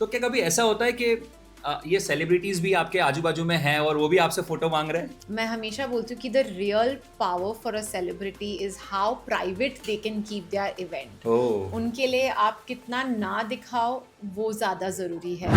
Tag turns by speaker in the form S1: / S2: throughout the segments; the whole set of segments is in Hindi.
S1: तो क्या कभी ऐसा होता है कि ये सेलिब्रिटीज भी आपके आजू बाजू में हैं और वो भी आपसे फोटो मांग रहे हैं?
S2: मैं हमेशा बोलती हूँ कि the real power for a celebrity is how private they can keep their event.
S1: Oh,
S2: उनके लिए आप कितना ना दिखाओ वो ज़्यादा ज़रूरी है।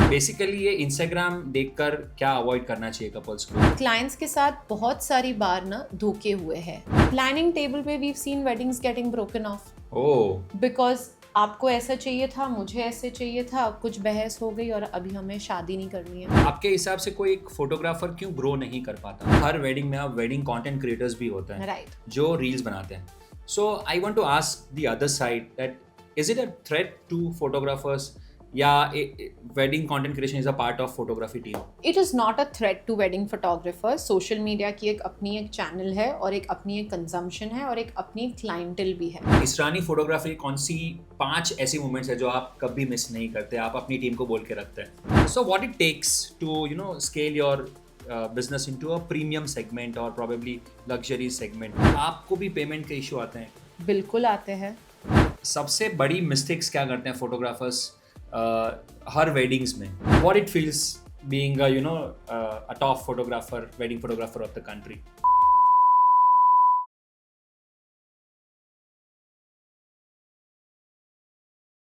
S1: बेसिकली ये इंस्टाग्राम देखकर क्या अवॉइड करना चाहिए कपल्स को?
S2: क्लाइंट्स के साथ बहुत सारी बार ना धोखे हुए हैं। प्लानिंग टेबल पे we seen weddings getting broken off
S1: oh,
S2: because आपको ऐसा चाहिए था, मुझे ऐसे चाहिए था, कुछ बहस हो गई और अभी हमें शादी नहीं करनी है।
S1: आपके हिसाब से कोई एक फोटोग्राफर क्यों ग्रो नहीं कर पाता? हर वेडिंग में आप वेडिंग कंटेंट क्रिएटर्स भी होते हैं
S2: राइट।
S1: जो रील्स बनाते हैं। So I want to ask the other side that is it a threat to photographers या wedding content creation is a part of photography team?
S2: It is not a threat to wedding photographer. Social media की एक अपनी एक चैनल है और एक अपनी एक कंजम्पशन है और एक अपनी क्लाइंटल भी है।
S1: इसरानी फोटोग्राफी कौन सी 5 ऐसी मोमेंट्स है जो आप कभी मिस नहीं करते, आप अपनी टीम को बोल के रखते हैं? So what it takes to scale your business into a premium segment और प्रोबेबली लग्जरी सेगमेंट? आपको भी पेमेंट के इशू आते हैं?
S2: बिल्कुल आते हैं।
S1: सबसे बड़ी मिस्टेक्स क्या करते हैं फोटोग्राफर्स हर वेडिंग्स में? What it feels being a top photographer, wedding photographer of the country?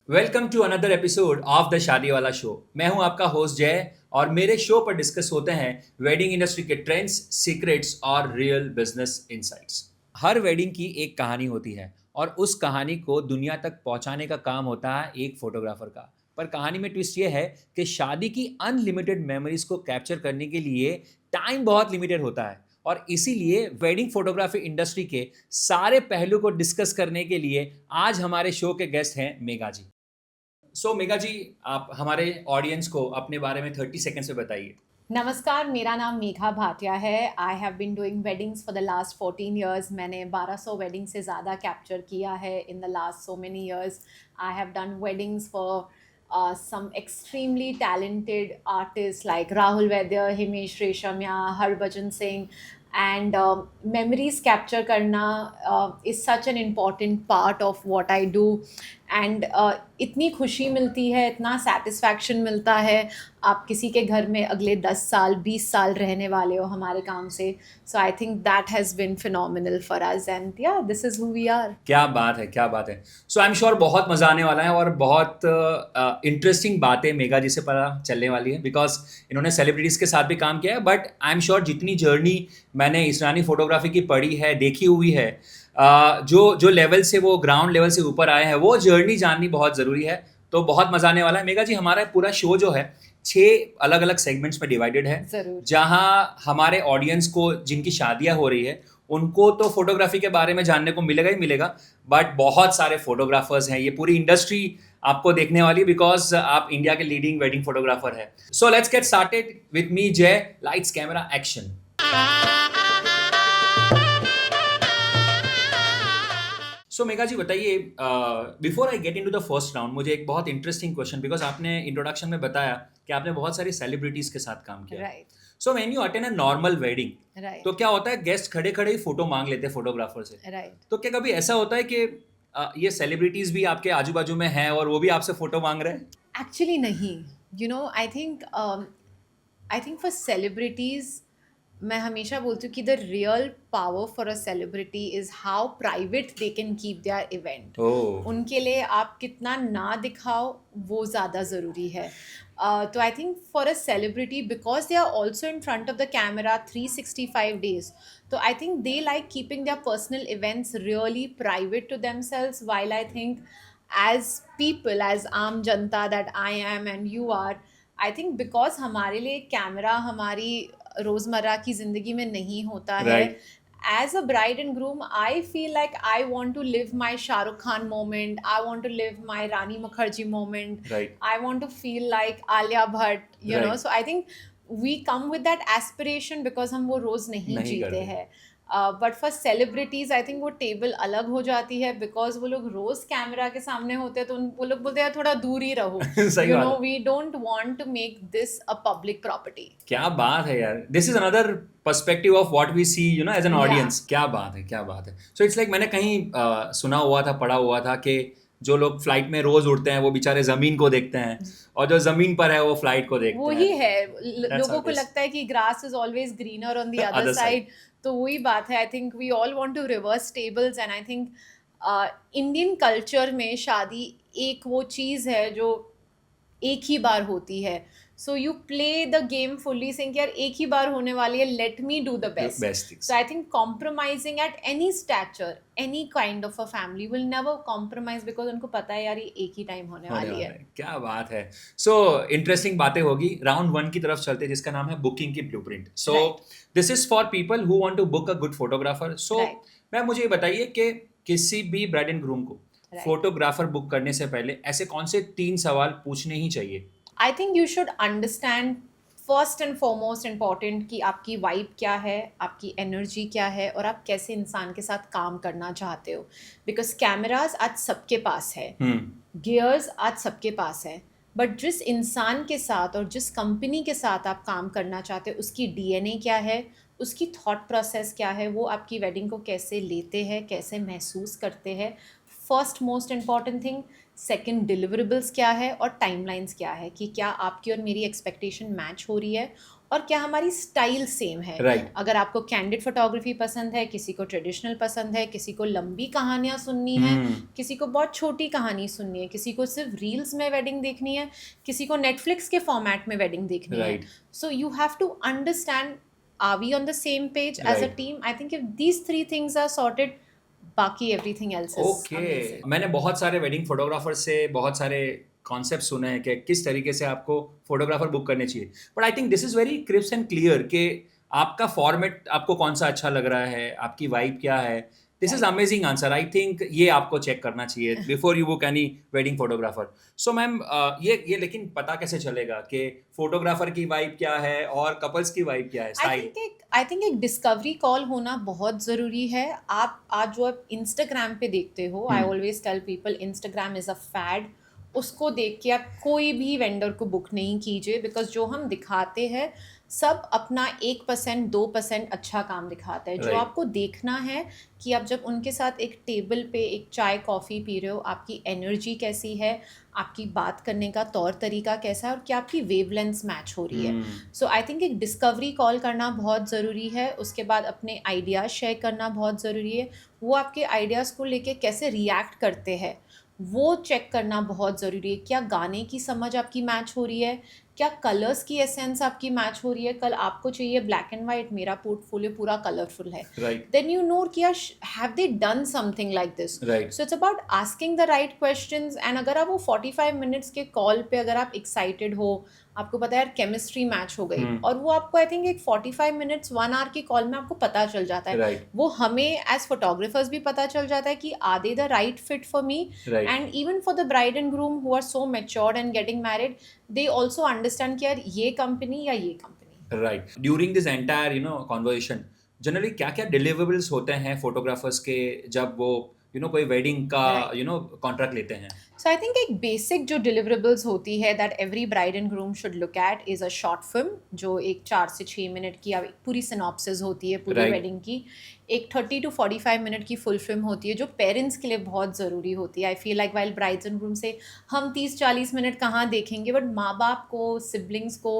S1: Welcome to another episode of the शादी वाला शो। मैं हूं आपका होस्ट जय और मेरे शो पर डिस्कस होते हैं वेडिंग इंडस्ट्री के ट्रेंड्स, सीक्रेट्स और real business insights. Her wedding की एक कहानी होती है और उस कहानी को दुनिया तक पहुंचाने का काम होता है एक फोटोग्राफर का। पर कहानी में ट्विस्ट ये है कि शादी की अनलिमिटेड मेमोरीज को कैप्चर करने के लिए टाइम बहुत लिमिटेड होता है और इसीलिए वेडिंग फोटोग्राफी इंडस्ट्री के सारे पहलू को डिस्कस करने के लिए आज हमारे शो के गेस्ट हैं मेघा जी। सो मेघा जी, आप हमारे ऑडियंस को अपने बारे में 30 सेकंड से बताइए।
S2: नमस्कार, मेरा नाम मेघा भाटिया है। I have been doing weddings for the last 14 years. मैंने 1200 वेडिंग से ज़्यादा कैप्चर किया है in the last so many years. I have done weddings for some extremely talented artists like Rahul Vaidya, Himesh Reshamya, Harbhajan Singh, and memories capture karna is such an important part of what I do. And इतनी खुशी मिलती है, इतना सेटिस्फैक्शन मिलता है। आप किसी के घर में अगले 10 साल 20 साल रहने वाले हो हमारे काम से। So I think that has been phenomenal for us and या this is who we are.
S1: क्या बात है, क्या बात है। सो आई एम श्योर बहुत मजा आने वाला है और बहुत इंटरेस्टिंग बातें मेघा जी से पता चलने वाली है बिकॉज इन्होंने सेलिब्रिटीज के साथ भी काम किया है। बट आई एम श्योर जितनी जर्नी मैंने इसरानी फोटोग्राफी की पढ़ी है, देखी हुई है, जो लेवल से वो ग्राउंड लेवल से ऊपर आए हैं, वो जर्नी जाननी बहुत ज़रूरी है। तो बहुत मजा आने वाला है। मेघा जी, हमारा पूरा शो जो है 6 अलग अलग सेगमेंट्स में डिवाइडेड है,
S2: ज़रूर।
S1: जहां हमारे ऑडियंस को, जिनकी शादियां हो रही है, उनको तो फोटोग्राफी के बारे में जानने को मिलेगा ही मिलेगा, बट बहुत सारे फोटोग्राफर्स हैं, ये पूरी इंडस्ट्री आपको देखने वाली है बिकॉज आप इंडिया के लीडिंग वेडिंग फोटोग्राफर है। So let's get started with me Jai. Lights camera action. So Megha ji बताइए, before I get into the first round, मुझे एक बहुत इंटरेस्टिंग क्वेश्चन, बिकॉज आपने इंट्रोडक्शन में बताया कि आपने बहुत सारी सेलिब्रिटीज के साथ काम किया।
S2: Right.
S1: So when you attend a normal wedding,
S2: right.
S1: तो क्या होता है, गेस्ट खड़े खड़े ही फोटो मांग लेते हैं फोटोग्राफर से।
S2: राइट।
S1: तो क्या कभी ऐसा होता है कि ये सेलिब्रिटीज भी आपके आजू बाजू में हैं और वो भी आपसे फोटो मांग रहे हैं?
S2: एक्चुअली नहीं। आई थिंक फॉर सेलिब्रिटीज़ मैं हमेशा बोलती हूँ कि the real power for a celebrity is how private they can keep their event.
S1: Oh,
S2: उनके लिए आप कितना ना दिखाओ वो ज़्यादा ज़रूरी है। तो I think for a celebrity because they are also in front of the camera 365 days, तो I think they like keeping their personal events really private to themselves, while I think as people, as आम जनता that I am and you are, I think because हमारे लिए कैमरा हमारी रोज़मर्रा की ज़िंदगी में नहीं होता है।
S1: Right.
S2: As a bride and groom, I feel like I want to live my Shah Rukh Khan moment. I want to live my Rani Mukherjee moment.
S1: Right.
S2: I want to feel like Alia Bhatt, you know.
S1: Right.
S2: So I think we come with that aspiration because हम वो रोज़ नहीं
S1: नहीं
S2: जीते
S1: करते।
S2: हैं। But for celebrities I think वो टेबल अलग हो जाती है बिकॉज वो लोग रोज़ कैमरा के सामने होते हैं, तो वो लोग बोलते हैं थोड़ा दूर ही रहो।
S1: सही
S2: यू
S1: बात
S2: नो,
S1: है।
S2: We don't want to make this a public property.
S1: क्या बात है यार, this is another perspective of what we see as an
S2: Yeah.
S1: Audience. क्या बात है, क्या बात है। सो इट्स लाइक मैंने कहीं सुना हुआ था, पढ़ा हुआ था कि जो लोग फ्लाइट में रोज उड़ते हैं वो बेचारे जमीन को देखते हैं, और जो जमीन पर है वो फ्लाइट को देखते
S2: वही
S1: हैं.
S2: है
S1: That's how
S2: लोगों
S1: it
S2: को
S1: is.
S2: लगता है कि grass is always greener on the other
S1: Other side.
S2: Side. तो वही बात है. I think we all want to reverse tables and I think Indian culture में शादी एक वो चीज़ है जो एक ही बार होती है. So you play the game fully sync, यार एक ही बार होने वाली है, let me do the best.
S1: Best things.
S2: So I think compromising at any stature, any kind of a family will never compromise because उनको पता है यार ये एक ही टाइम होने
S1: होने
S2: वाली
S1: वाला
S2: है.
S1: है. क्या बात है. सो इंटरेस्टिंग बातें होगी. राउंड 1 की तरफ चलते हैं जिसका नाम है बुकिंग की blueprint. So
S2: Right.
S1: This is for people who want to book a good photographer. So
S2: Right.
S1: Ma'am मुझे ये बताइए कि किसी भी ब्राइड एंड ग्रूम को
S2: Right.
S1: फोटोग्राफर बुक करने से पहले ऐसे कौन से 3 सवाल पूछने ही चाहिए?
S2: I think you should understand first and foremost important कि आपकी वाइब क्या है, आपकी एनर्जी क्या है, और आप कैसे इंसान के साथ काम करना चाहते हो. बिकॉज कैमराज आज सबके पास है, गियर्स आज सबके पास है, बट जिस इंसान के साथ और जिस कंपनी के साथ आप काम करना चाहते हो उसकी डीएनए क्या है, उसकी थॉट प्रोसेस क्या है, वो आपकी वेडिंग को कैसे लेते हैं, कैसे महसूस करते हैं. First most important thing. Second, deliverables क्या है और टाइमलाइंस क्या है, कि क्या आपकी और मेरी एक्सपेक्टेशन मैच हो रही है और क्या हमारी स्टाइल सेम है.
S1: Right.
S2: अगर आपको कैंडिड फोटोग्राफी पसंद है, किसी को ट्रेडिशनल पसंद है, किसी को लंबी कहानियाँ सुननी है, किसी को बहुत छोटी कहानी सुननी है, किसी को सिर्फ रील्स में वेडिंग देखनी है, किसी को नेटफ्लिक्स के फॉर्मेट में वेडिंग देखनी है.
S1: Right.
S2: So you have to understand, are we on the same page as a
S1: Right.
S2: team? I think if these 3 things are sorted, बाकी everything else is
S1: okay.
S2: amazing.
S1: मैंने बहुत सारे वेडिंग फोटोग्राफर से बहुत सारे कॉन्सेप्ट सुने हैं कि किस तरीके से आपको फोटोग्राफर बुक करने चाहिए, but I think this is very crisp and clear कि आपका फॉर्मेट आपको कौन सा अच्छा लग रहा है, आपकी वाइब क्या है. This is amazing answer. I think ये आपको चेक करना चाहिए before you book any wedding photographer. So ma'am ये लेकिन पता कैसे चलेगा कि फोटोग्राफर की वाइब क्या है और कपल्स की वाइब क्या है, स्टाइल?
S2: आई थिंक एक डिस्कवरी कॉल होना बहुत ज़रूरी है. आप आज जो आप इंस्टाग्राम पे देखते हो, I always tell people Instagram is a fad. उसको देख के आप कोई भी वेंडर को बुक नहीं कीजिए, बिकॉज जो हम दिखाते हैं सब अपना 1% 2% अच्छा काम दिखाता है. जो
S1: Right.
S2: आपको देखना है कि आप जब उनके साथ एक टेबल पे एक चाय कॉफ़ी पी रहे हो, आपकी एनर्जी कैसी है, आपकी बात करने का तौर तरीका कैसा है, और क्या आपकी वेवलेंथ्स मैच हो रही है. सो आई थिंक एक डिस्कवरी कॉल करना बहुत ज़रूरी है. उसके बाद अपने आइडियाज़ शेयर करना बहुत ज़रूरी है. वो आपके आइडियाज़ को लेके कैसे रिएक्ट करते हैं वो चेक करना बहुत ज़रूरी है. क्या गाने की समझ आपकी मैच हो रही है, क्या कलर्स की एसेंस आपकी मैच हो रही है. कल आपको चाहिए ब्लैक एंड वाइट, मेरा पोर्टफोलियो पूरा कलरफुल है,
S1: राइट.
S2: देन यू नो कि have they done something like this.
S1: Right.
S2: So it's about asking the right questions. And अगर आप वो 45 मिनट्स के कॉल पे अगर आप एक्साइटेड हो, आपको पता है यार केमिस्ट्री मैच हो गई, और वो आपको आई थिंक एक 45 मिनट्स 1 आवर की कॉल में आपको पता चल जाता है.
S1: Right.
S2: वो हमें एज फोटोग्राफर्स भी पता चल जाता है कि are they the right fit for me.
S1: Right.
S2: And even for the bride and groom who are so matured and getting married, they also understand कि यार ये कंपनी या ये company.
S1: Right. During this entire conversation generally क्या क्या डिलीवरेबल्स होते हैं फोटोग्राफर्स के जब वो कोई वेडिंग का
S2: Right.
S1: कॉन्ट्रैक्ट लेते हैं?
S2: सो आई थिंक एक बेसिक जो डिलीवरेबल्स होती है that every bride and groom should look at is a short film, जो एक 4 से 6 मिनट की एक पूरी सिनॉप्सिस होती है पूरी
S1: Right.
S2: वेडिंग की. एक 30 to 45 मिनट की फुल फिल्म होती है जो पेरेंट्स के लिए बहुत ज़रूरी होती है. I feel like while brides and groom से हम 30-40 मिनट कहाँ देखेंगे, बट माँ बाप को, सिबलिंग्स को,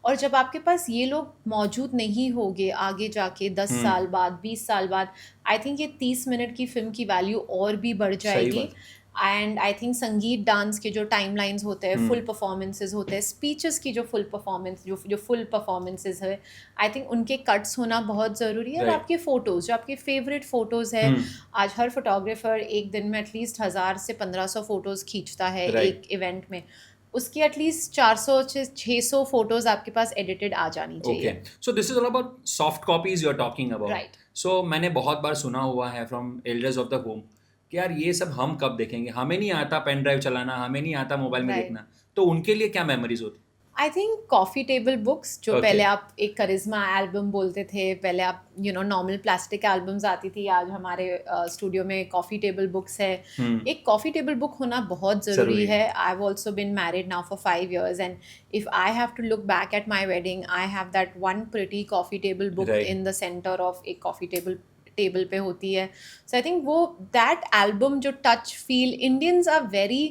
S2: और जब आपके पास ये लोग मौजूद नहीं होंगे आगे जाके 10 साल बाद, 20 साल बाद, आई थिंक ये 30 मिनट की फिल्म की वैल्यू और भी बढ़ जाएगी.
S1: बात.
S2: एंड आई थिंक संगीत डांस के जो टाइमलाइंस होते हैं, फुल परफॉर्मेंसेज होते हैं, स्पीचेस की जो फुल परफॉर्मेंस जो फुल परफॉर्मेंसेज है, आई थिंक उनके कट्स होना बहुत ज़रूरी है. और
S1: Right.
S2: आपके फ़ोटोज़ जो आपके फेवरेट फ़ोटोज़ है, आज हर फोटोग्राफर एक दिन में एटलीस्ट 1000 से 1500 फ़ोटोज़ खींचता है
S1: Right.
S2: एक इवेंट में. उसकी एटलीस्ट 400 से 600 फ़ोटोज़ आपके पास एडिटेड आ जानी चाहिए.
S1: Okay. So this is all about soft copies you are talking about.
S2: Right.
S1: So मैंने बहुत बार सुना हुआ है from elders of the home कि यार ये सब हम कब देखेंगे, हमें नहीं आता पेन ड्राइव चलाना, हमें नहीं आता मोबाइल में
S2: Right.
S1: देखना. तो उनके लिए क्या मेमोरीज होती?
S2: I think coffee table books, जो
S1: Okay.
S2: पहले आप एक करिश्मा एल्बम बोलते थे, पहले आप नॉर्मल प्लास्टिक एल्बम्स आती थी, आज हमारे स्टूडियो में कॉफ़ी टेबल बुक्स है. एक कॉफ़ी टेबल बुक होना बहुत ज़रूरी
S1: ज़रूरी
S2: है. I have also been married now for 5 years, and if I have to look back at my wedding, I have that one pretty coffee table book
S1: Right.
S2: In the centre of एक कॉफ़ी टेबल पे होती है. सो आई थिंक वो दैट एल्बम जो touch feel, Indians are very,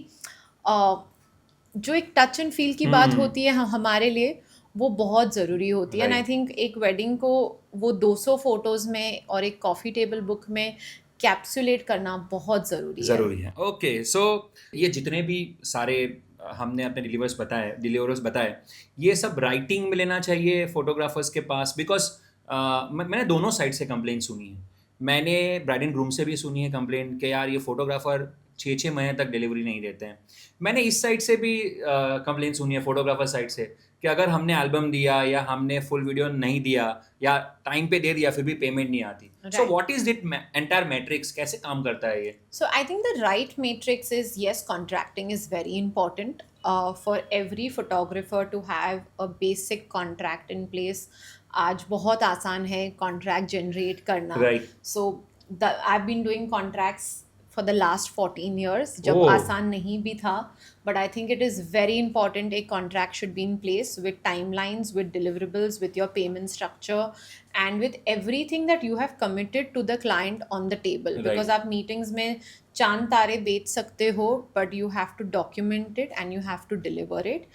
S2: जो एक टच एंड फील की बात होती है हमारे लिए, वो बहुत ज़रूरी होती है. एंड आई थिंक एक वेडिंग को वो 200 फोटोज़ में और एक कॉफ़ी टेबल बुक में कैप्सुलेट करना बहुत ज़रूरी है.
S1: ओके, सो ये जितने भी सारे हमने अपने डिलीवर्स बताए, ये सब राइटिंग में लेना चाहिए फोटोग्राफर्स के पास, बिकॉज मैंने दोनों साइड से कंप्लेंट सुनी है. मैंने ब्राइड एंड ग्रूम से भी सुनी है कंप्लेंट कि यार ये फोटोग्राफर 6-6 महीने तक डिलीवरी नहीं देते हैं. मैंने इस साइड से भी कंप्लेंट सुनी है, फोटोग्राफर साइड से, कि अगर हमने एल्बम दिया या हमने फुल वीडियो नहीं दिया या टाइम पे दे दिया फिर भी पेमेंट नहीं आती. So what is it entire matrix, कैसे काम करता है ये?
S2: So I think the right matrix is, yes, contracting is very important for every photographer to have a basic contract in place. आज बहुत आसान है contract generate करना.
S1: Right.
S2: So I've been doing contracts for the last 14 years. जब
S1: Oh.
S2: आसान नहीं भी था, but I think it is very important a contract should be in place with timelines, with deliverables, with your payment structure, and with everything that you have committed to the client on the table.
S1: Right.
S2: Because आप meetings में चांद तारे बेच सकते हो, but you have to document it and you have to deliver it.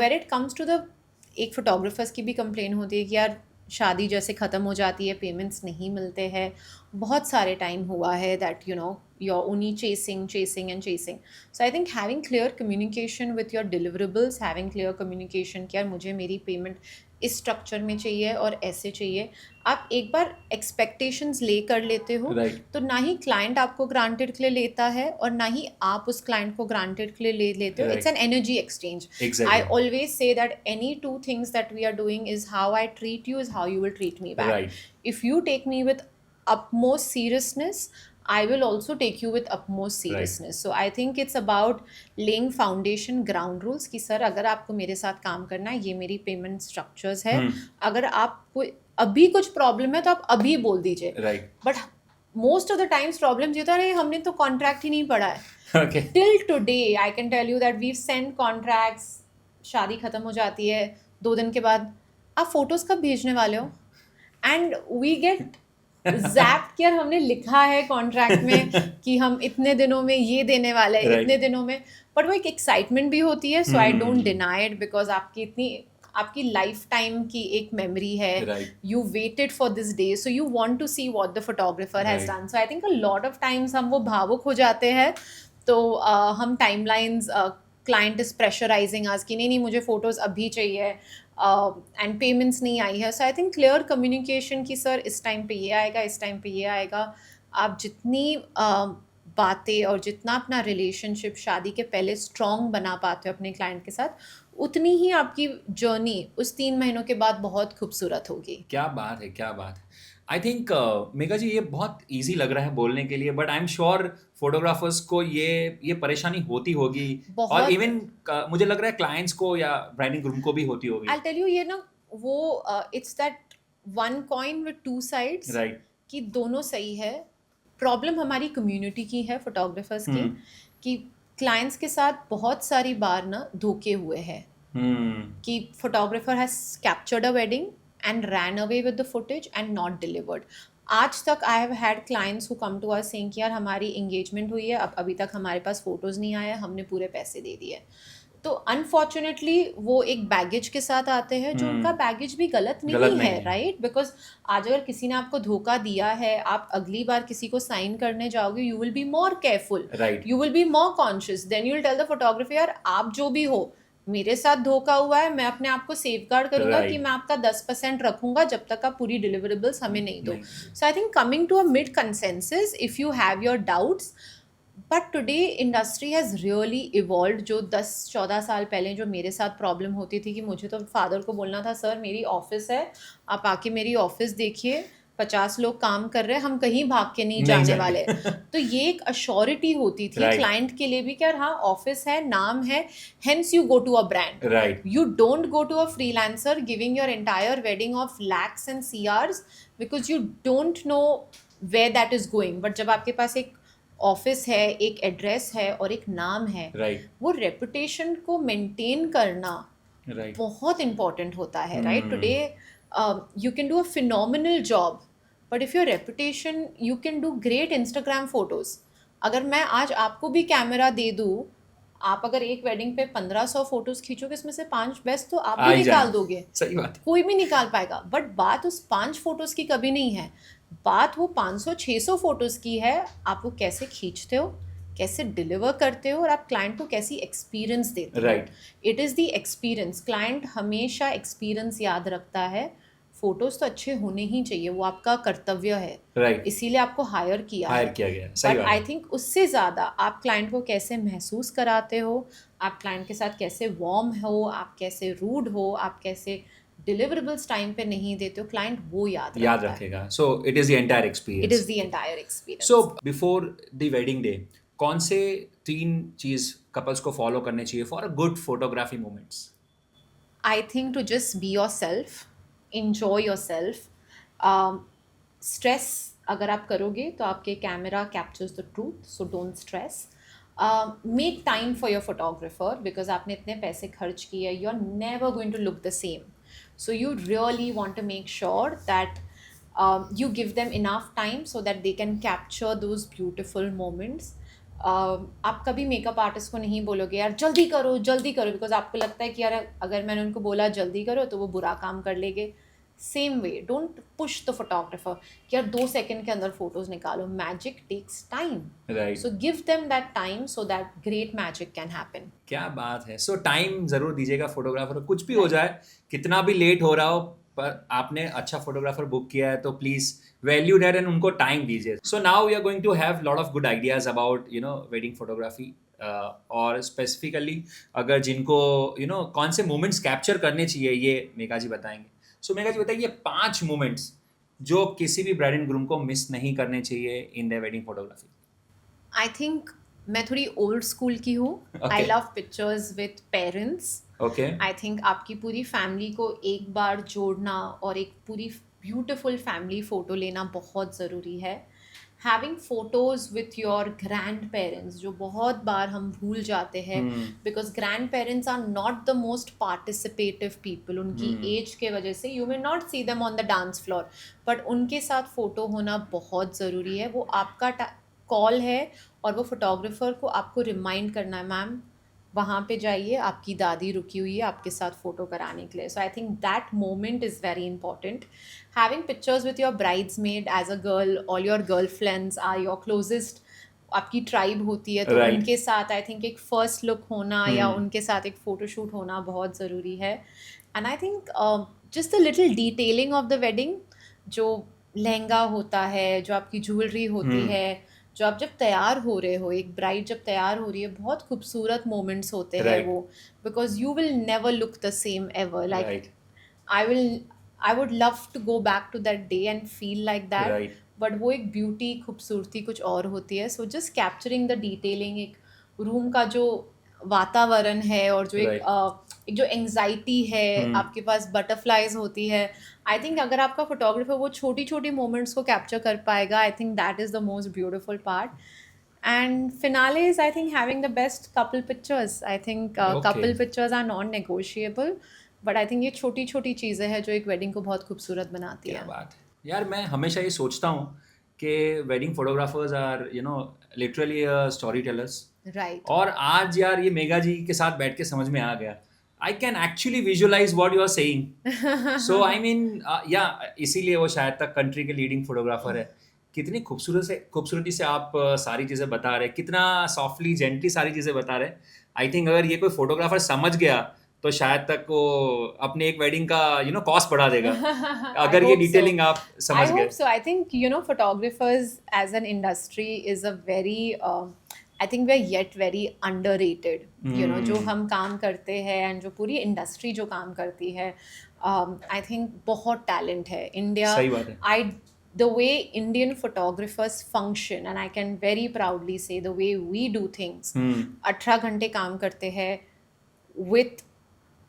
S2: Where it comes to the, एक फोटोग्राफर्स की भी कंप्लेन होती है कि यार शादी जैसे ख़त्म हो जाती है, पेमेंट्स नहीं मिलते हैं. बहुत सारे टाइम हुआ है that you're only chasing and chasing. So I think having clear communication with your deliverables, having clear communication कि यार मुझे मेरी पेमेंट इस स्ट्रक्चर में चाहिए और ऐसे चाहिए. आप एक बार एक्सपेक्टेशंस ले कर लेते हो,
S1: Right.
S2: तो ना ही क्लाइंट आपको ग्रांटेड के लिए लेता है और ना ही आप उस क्लाइंट को ग्रांटेड के लिए ले लेते हो.
S1: Right.
S2: It's an energy exchange.
S1: Exactly.
S2: I always say that any two things that we are doing is how I treat you is how you will treat me back.
S1: Right.
S2: If you take me with utmost seriousness, I will also take you with utmost seriousness. So I think it's about laying foundation, ground rules कि सर अगर आपको मेरे साथ काम करना है, ये मेरी पेमेंट स्ट्रक्चर्स है. अगर आपको अभी कुछ प्रॉब्लम है तो आप अभी बोल दीजिए.
S1: Right.
S2: But most of the times problem ये होता है हमने तो कॉन्ट्रैक्ट ही नहीं पढ़ा है.
S1: Okay.
S2: Till today I can tell you that we send contracts, शादी खत्म हो जाती है 2 दिन के बाद, आप फोटोज कब भेजने वाले हो, एंड वी गेट ज़ैप्ड कि यार हमने लिखा है कॉन्ट्रैक्ट में कि हम इतने दिनों में ये देने वाले हैं,
S1: Right.
S2: इतने दिनों में. बट वो एक एक्साइटमेंट भी होती है. So I don't deny it, because आपकी लाइफ टाइम की एक मेमोरी है.
S1: Right.
S2: You waited for this day, so you want to see what the photographer has
S1: Right.
S2: Done. So I think a lot of times हम वो भावुक हो जाते हैं, तो हम टाइमलाइंस, क्लाइंट इज प्रेशराइजिंग आज कि नहीं मुझे फ़ोटोज़ अभी चाहिए एंड पेमेंट्स नहीं आई है. So I think clear communication कि सर इस टाइम पे ये आएगा, इस टाइम पे ये आएगा. आप जितनी बातें और जितना अपना रिलेशनशिप शादी के पहले स्ट्रॉन्ग बना पाते हो अपने क्लाइंट के साथ, उतनी ही आपकी जर्नी उस 3 महीनों के बाद बहुत खूबसूरत होगी.
S1: क्या बात है, क्या बात है. आई थिंक मेघा जी ये बहुत इजी लग रहा है बोलने के लिए, but I am sure photographers को ये परेशानी होती होगी,
S2: बहुत.
S1: और इवन मुझे लग रहा है क्लाइंट्स को या ब्राइड एंड ग्रूम को भी होती होगी.
S2: I'll tell you, ये ना वो it's that one coin with 2 sides.
S1: Right.
S2: कि दोनों सही है. प्रॉब्लम हमारी कम्युनिटी की है, फोटोग्राफर्स की, कि क्लाइंट्स के साथ बहुत सारी बार ना धोखे हुए हैं. कि photographer has captured a wedding and ran away with the footage and not delivered. आज तक I have had clients who come to us saying कि यार हमारी एंगेजमेंट हुई है, अब अभी तक हमारे पास फोटोज़ नहीं आया, हमने पूरे पैसे दे दिए. तो अनफॉर्चुनेटली वो एक बैगेज के साथ आते हैं जो उनका बैगेज भी गलत नहीं है, राइट. बिकॉज आज अगर किसी ने आपको धोखा दिया है, आप अगली बार किसी को साइन करने जाओगे, you will be more careful, you will be more conscious. Then you will tell the photographer यार आप जो भी हो, मेरे साथ धोखा हुआ है, मैं अपने आप को सेफगार्ड करूंगा कि मैं आपका 10% रखूंगा जब तक आप पूरी डिलीवरेबल्स हमें नहीं दो. So I think coming to a mid consensus, if you have your doubts. But today industry has really evolve. जो 10-14 साल पहले जो मेरे साथ प्रॉब्लम होती थी कि मुझे तो फादर को बोलना था सर मेरी ऑफिस है, आप आके मेरी ऑफिस देखिए, 50 लोग काम कर रहे हैं, हम कहीं भाग के नहीं जाने वाले. तो ये एक अश्योरिटी होती थी क्लाइंट के लिए भी कि यार हाँ ऑफिस है, नाम है, hence you go to a brand.
S1: Right.
S2: You don't go to a freelancer giving your entire wedding of lakhs and CRs because you don't know where that is going. But जब आपके पास एक ऑफिस है, एक एड्रेस है और एक नाम है, वो रेपुटेशन को मेंटेन करना बहुत इंपॉर्टेंट होता है, right. Today you can do a phenomenal job but if your reputation, you can do great Instagram photos. अगर मैं आज आपको भी कैमरा दे दूँ, आप अगर एक वेडिंग पे 1500 फोटोज़ खींचोगे, इसमें से 5 बेस्ट तो आप
S1: आ
S2: भी
S1: ही
S2: निकाल
S1: जाए.
S2: दोगे.
S1: सही बात है.
S2: कोई भी निकाल पाएगा. बट बात उस 5 फोटोज़ की कभी नहीं है. बात वो 500-600 फोटोज़ की है. आप वो कैसे खींचते हो, कैसे डिलीवर करते हो, और आप क्लाइंट को कैसी एक्सपीरियंस देते हो.
S1: Right.
S2: It is the experience. Client हमेशा एक्सपीरियंस याद रखता है. फोटोज़ तो अच्छे होने ही चाहिए, वो आपका कर्तव्य है.
S1: राइट.
S2: इसीलिए आपको हायर किया
S1: हायर
S2: है.
S1: किया गया है. सही
S2: बट
S1: बात
S2: आई
S1: है.
S2: थिंक उससे ज़्यादा आप क्लाइंट को कैसे महसूस कराते हो, आप क्लाइंट के साथ कैसे वार्म हो, आप कैसे रूड हो, आप कैसे डिलीवरेबल्स टाइम पे नहीं देते हो, क्लाइंट वो याद
S1: याद
S2: रखता है.
S1: रखेगा. So it is the entire
S2: it
S1: experience.
S2: Is the entire experience.
S1: So before the wedding day कौन से 3 चीज कपल्स को फॉलो करने चाहिए for a good photography moments?
S2: I think to just be yourself, enjoy yourself. Stress अगर आप करोगे तो आपके camera captures the truth, so don't stress. Make time for your photographer, because आपने इतने पैसे खर्च किए, you are never going to look the same. So you really want to make sure that you give them enough time so that they can capture those beautiful moments. आप कभी मेकअप आर्टिस्ट को नहीं बोलोगे यार जल्दी करो, बिकॉज आपको लगता है कि यार अगर मैंने उनको बोला जल्दी करो तो वो बुरा काम कर लेंगे. Same way, don't push the photographer कि यार 2 सेकंड के अंदर फोटोज निकालो. Magic takes time.
S1: Right.
S2: So give them that time so that great magic can happen.
S1: क्या बात है. सो टाइम जरूर दीजिएगा फोटोग्राफर. कुछ भी हो जाए, कितना भी लेट हो रहा हो, पर आपने अच्छा फोटोग्राफर बुक किया है तो प्लीज वैल्यू दैट एंड उनको टाइम दीजिए. So now we are going to have lot of good ideas about wedding photography. और स्पेसिफिकली अगर जिनको कौन से मोमेंट्स कैप्चर करने चाहिए, ये मेघा जी बताएंगे. सो मेघा जी बताइए 5 मोमेंट्स जो किसी भी ब्राइड एंड ग्रूम को मिस नहीं करने चाहिए in the wedding photography.
S2: I think मैं थोड़ी ओल्ड स्कूल की हूँ. आई
S1: Okay.
S2: Love pictures with parents.
S1: Okay.
S2: I think आपकी पूरी फैमिली को एक बार जोड़ना और एक पूरी ब्यूटिफुल फैमिली फ़ोटो लेना बहुत ज़रूरी है. Having photos with your grandparents, जो बहुत बार हम भूल जाते हैं, because grandparents are not the most participative people. उनकी एज के वजह से you may not see them on the dance floor, but उनके साथ फ़ोटो होना बहुत ज़रूरी है. वो आपका कॉल है और वो फोटोग्राफर को आपको रिमाइंड करना है, मैम वहाँ पे जाइए, आपकी दादी रुकी हुई है आपके साथ फ़ोटो कराने के लिए. So I think that moment is very important. Having pictures with your bridesmaid as a girl, all your girl friends are your closest. आपकी ट्राइब होती है तो
S1: Right.
S2: उनके साथ आई थिंक एक फर्स्ट लुक होना या उनके साथ एक फ़ोटोशूट होना बहुत ज़रूरी है. And I think just the little detailing of the wedding, जो लहंगा होता है, जो आपकी ज्वेलरी होती है, जो आप जब तैयार हो रहे हो, एक ब्राइड जब तैयार हो रही है, बहुत खूबसूरत मोमेंट्स होते हैं
S1: Right.
S2: वो, because you will never look the same ever. Like
S1: right.
S2: I would love to go back to that day and feel like that.
S1: Right.
S2: But वो एक ब्यूटी, खूबसूरती कुछ और होती है. So just capturing the detailing, एक रूम का जो वातावरण है और जो एक जो एंग्जाइटी है, आपके पास बटरफ्लाइज होती है. आई थिंक अगर आपका फोटोग्राफर वो छोटी छोटी मोमेंट्स को कैप्चर कर पाएगा, I think that is the most beautiful part. And finale is I think having the best couple pictures. I think couple pictures are non negotiable, but I think ये छोटी छोटी चीज़ें हैं जो एक वेडिंग को बहुत खूबसूरत बनाती
S1: क्या
S2: है.
S1: बात है यार. मैं हमेशा ये सोचता हूँ कि wedding photographers are literally storytellers.
S2: Right.
S1: और आज यार ये मेघा जी के साथ बैठ के समझ में आ गया. I can actually visualise what you are saying. So I mean या इसीलिए वो शायद तक कंट्री के लीडिंग फोटोग्राफर है. कितनी खूबसूरती से आप सारी चीज़ें बता रहे, कितना सॉफ्टली जेंटली सारी चीज़ें बता रहे. आई थिंक अगर ये कोई फोटोग्राफर समझ गया तो शायद तक वो अपने एक वेडिंग का कॉस्ट बढ़ा देगा. अगर ये डिटेलिंग आप समझ
S2: I
S1: गए.
S2: hope so. I think, photographers as an industry is a very, I think we're yet very underrated. जो हम काम करते हैं and जो पूरी इंडस्ट्री जो काम करती है, I think बहुत टैलेंट है. इंडिया,
S1: सही बात है.
S2: the way Indian photographers function, and I can very proudly say the way we do things, 18 घंटे काम करते हैं with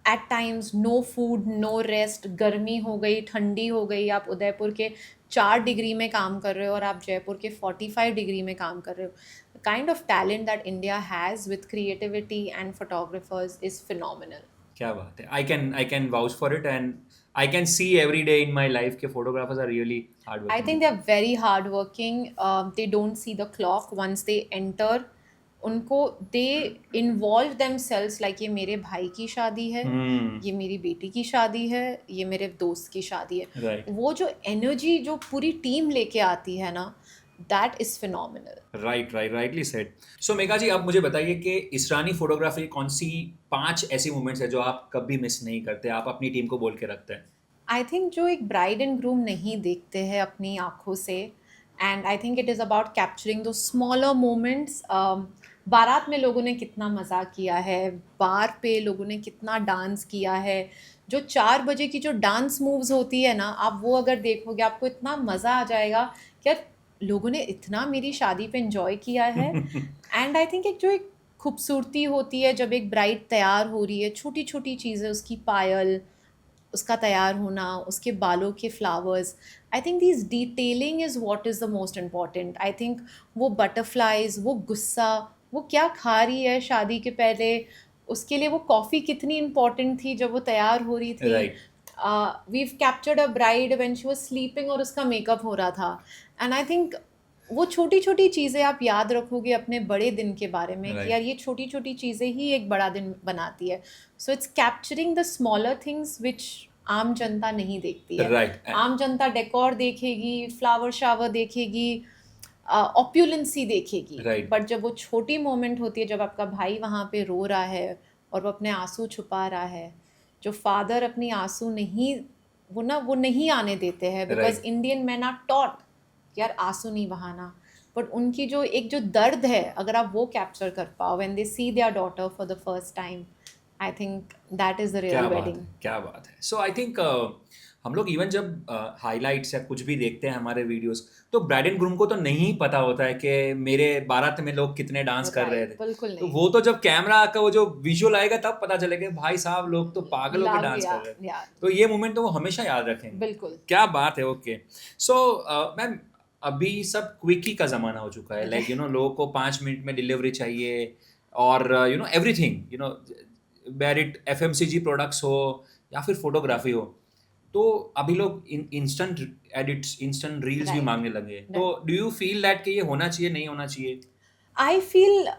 S2: at times no food, no rest. गर्मी हो गई, ठंडी हो गई, आप उदयपुर के 4 डिग्री में काम कर रहे हो और आप जयपुर के 45 डिग्री में काम कर रहे हो. The kind of talent that India has with creativity and photographers is phenomenal.
S1: क्या बात है. I can vouch for it, and I can see every day in my life कि photographers are really hard
S2: I
S1: working
S2: think they're very hardworking. They don't see the clock once they enter. उनको they involve themselves like ये मेरे भाई की शादी है, ये मेरी बेटी की शादी है, ये मेरे दोस्त की शादी है.
S1: Right.
S2: वो जो एनर्जी जो पूरी टीम लेके आती है ना, that is phenomenal.
S1: Rightly said. So Megha ji, आप मुझे बताइए कि इसरानी फोटोग्राफी कौन सी 5 ऐसी मोमेंट्स है जो आप कभी मिस नहीं करते, आप अपनी टीम को बोल के रखते हैं?
S2: आई थिंक जो एक ब्राइड एंड ग्रूम नहीं देखते हैं अपनी आँखों से, and I think it is about capturing दो स्मॉलर मोमेंट्स. बारात में लोगों ने कितना मज़ा किया है, बार पे लोगों ने कितना डांस किया है, जो 4 बजे की जो डांस मूव्स होती है ना, आप वो अगर देखोगे आपको इतना मज़ा आ जाएगा कि यार लोगों ने इतना मेरी शादी पे इंजॉय किया है. एंड आई थिंक एक जो एक खूबसूरती होती है जब एक ब्राइड तैयार हो रही है, छोटी छोटी चीज़ें, उसकी पायल, उसका तैयार होना, उसके बालों के flowers, I think this detailing is what is the most important. I think वो बटरफ्लाइज, वो गुस्सा, वो क्या खा रही है शादी के पहले, उसके लिए वो कॉफ़ी कितनी इम्पॉर्टेंट थी जब वो तैयार हो रही थी.
S1: Right.
S2: We've captured a bride when she was sleeping और उसका मेकअप हो रहा था. एंड आई थिंक वो छोटी छोटी चीज़ें आप याद रखोगे अपने बड़े दिन के बारे में
S1: Right.
S2: कि यार ये छोटी छोटी चीज़ें ही एक बड़ा दिन बनाती है. So it's capturing the smaller things which आम जनता नहीं देखती है.
S1: राइट.
S2: आम जनता डेकोर देखेगी, फ्लावर शावर देखेगी, ऑप्यूलेंसी देखेगी.
S1: Right.
S2: बट जब वो छोटी मोमेंट होती है, जब आपका भाई वहाँ पे रो रहा है और वो अपने आंसू छुपा रहा है, जो फादर अपनी आंसू नहीं, वो नहीं आने देते हैं, because
S1: Right.
S2: Indian man are taught यार आंसू नहीं बहाना. बट उनकी जो एक जो दर्द है, अगर आप वो कैप्चर कर पाओ when they see their daughter for the first time, I think that is the
S1: क्या
S2: रियल
S1: बात
S2: वेडिंग.
S1: है, क्या बात है. सो आई थिंक हम लोग इवन जब हाइलाइट्स या कुछ भी देखते हैं हमारे वीडियोस, तो ब्राइड एंड ग्रूम को तो नहीं पता होता है कि मेरे बारात में लोग कितने डांस कर रहे थे.
S2: बिल्कुल
S1: तो
S2: नहीं.
S1: वो तो जब कैमरा का वो जो विजुअल आएगा तब पता चलेगा भाई साहब लोग तो पागलों के
S2: लाभ
S1: डांस
S2: या,
S1: कर रहे थे.
S2: या,
S1: तो ये मोमेंट तो वो हमेशा याद रखेंगे.
S2: बिल्कुल.
S1: क्या बात है. ओके. सो मैम, अभी सब क्विकी का ज़माना हो चुका है. लाइक लोगों को 5 मिनट में डिलीवरी चाहिए, और एवरीथिंग, बैर इट FMCG प्रोडक्ट्स हो या फिर फोटोग्राफी हो. तो अभी लोग इंस्टेंट एडिट्स, इंस्टेंट रील्स भी
S2: Right.
S1: मांगने लगे हैं. तो डू यू फील दैट कि ये होना चाहिए, नहीं होना चाहिए?
S2: आई फील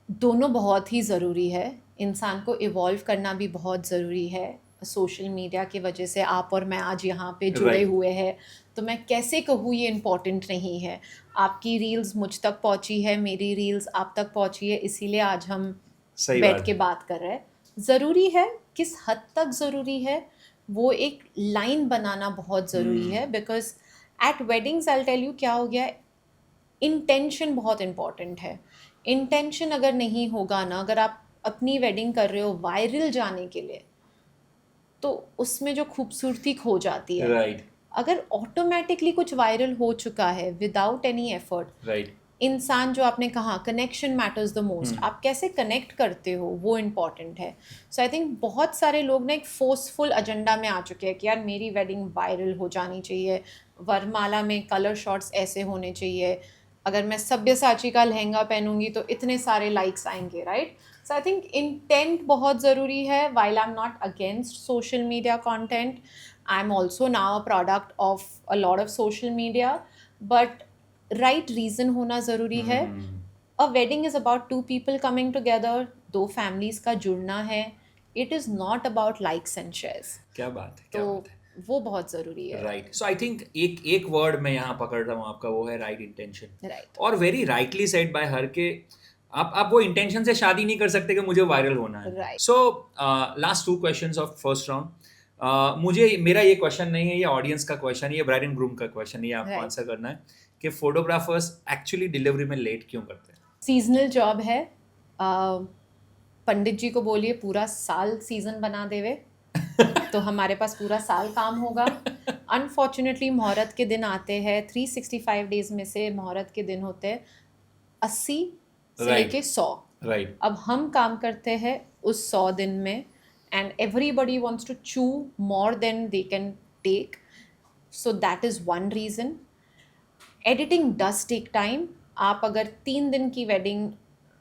S2: दोनों बहुत ही ज़रूरी है. इंसान को इवॉल्व करना भी बहुत ज़रूरी है. सोशल मीडिया की वजह से आप और मैं आज यहाँ पे जुड़े
S1: Right.
S2: हुए हैं, तो मैं कैसे कहूँ ये इम्पोर्टेंट नहीं है. आपकी रील्स मुझ तक पहुँची है, मेरी रील्स आप तक पहुँची है, इसीलिए आज हम
S1: सही
S2: बैठ
S1: बात
S2: के
S1: है.
S2: बात कर रहे हैं. ज़रूरी है, किस हद तक ज़रूरी है, वो एक लाइन बनाना बहुत ज़रूरी है. Because at weddings I tell you क्या हो गया है, इंटेंशन बहुत इम्पॉर्टेंट है. इंटेंशन अगर नहीं होगा ना, अगर आप अपनी वेडिंग कर रहे हो वायरल जाने के लिए, तो उसमें जो खूबसूरती खो जाती है.
S1: राइट.
S2: अगर ऑटोमेटिकली कुछ वायरल हो चुका है विदाउट एनी एफर्ट,
S1: राइट.
S2: इंसान जो आपने कहा कनेक्शन मैटर्स द मोस्ट, आप कैसे कनेक्ट करते हो वो इम्पॉर्टेंट है. सो आई थिंक बहुत सारे लोग ना एक फोर्सफुल एजेंडा में आ चुके हैं कि यार मेरी वेडिंग वायरल हो जानी चाहिए, वरमाला में कलर शॉट्स ऐसे होने चाहिए, अगर मैं सब्यसाची का लहंगा पहनूंगी तो इतने सारे लाइक्स आएंगे. Right. So I think intent बहुत ज़रूरी है. While I am not against social media content, I am also now a product of a lot of social media, but right reason होना ज़रूरी है. A wedding is about two people coming together, दो फैमिलीज़ का जुड़ना है. It is not about likes and shares.
S1: क्या बात है, क्या
S2: तो
S1: बात है.
S2: वो बहुत ज़रूरी है.
S1: राइट. सो आई थिंक एक वर्ड मैं यहाँ पकड़ रहा हूँ आपका, वो है राइट इंटेंशन.
S2: राइट.
S1: और वेरी राइटली सेड बाय हर के आप वो इंटेंशन से शादी नहीं कर सकते कि मुझे वायरल होना है.
S2: Right.
S1: So last 2 questions of first round. मुझे मेरा ये क्वेश्चन नहीं है, ये ऑडियंस का क्वेश्चन है, ये ब्राइड एंड ग्रूम का क्वेश्चन है, ये आपको
S2: Right.
S1: आंसर करना है कि फोटोग्राफर्स एक्चुअली डिलीवरी में लेट क्यों करते हैं?
S2: सीजनल जॉब है. पंडित जी को बोलिए पूरा साल सीजन बना देवे तो हमारे पास पूरा साल काम होगा. अनफॉर्चुनेटली मुहूर्त के दिन आते हैं, 365 डेज में से मुहूर्त के दिन होते हैं 80 से
S1: Right.
S2: लेके 100.
S1: राइट.
S2: अब हम काम करते हैं उस 100 दिन में, and everybody wants to chew more than they can take. So that is one reason. Editing does take time. आप अगर 3 दिन की वेडिंग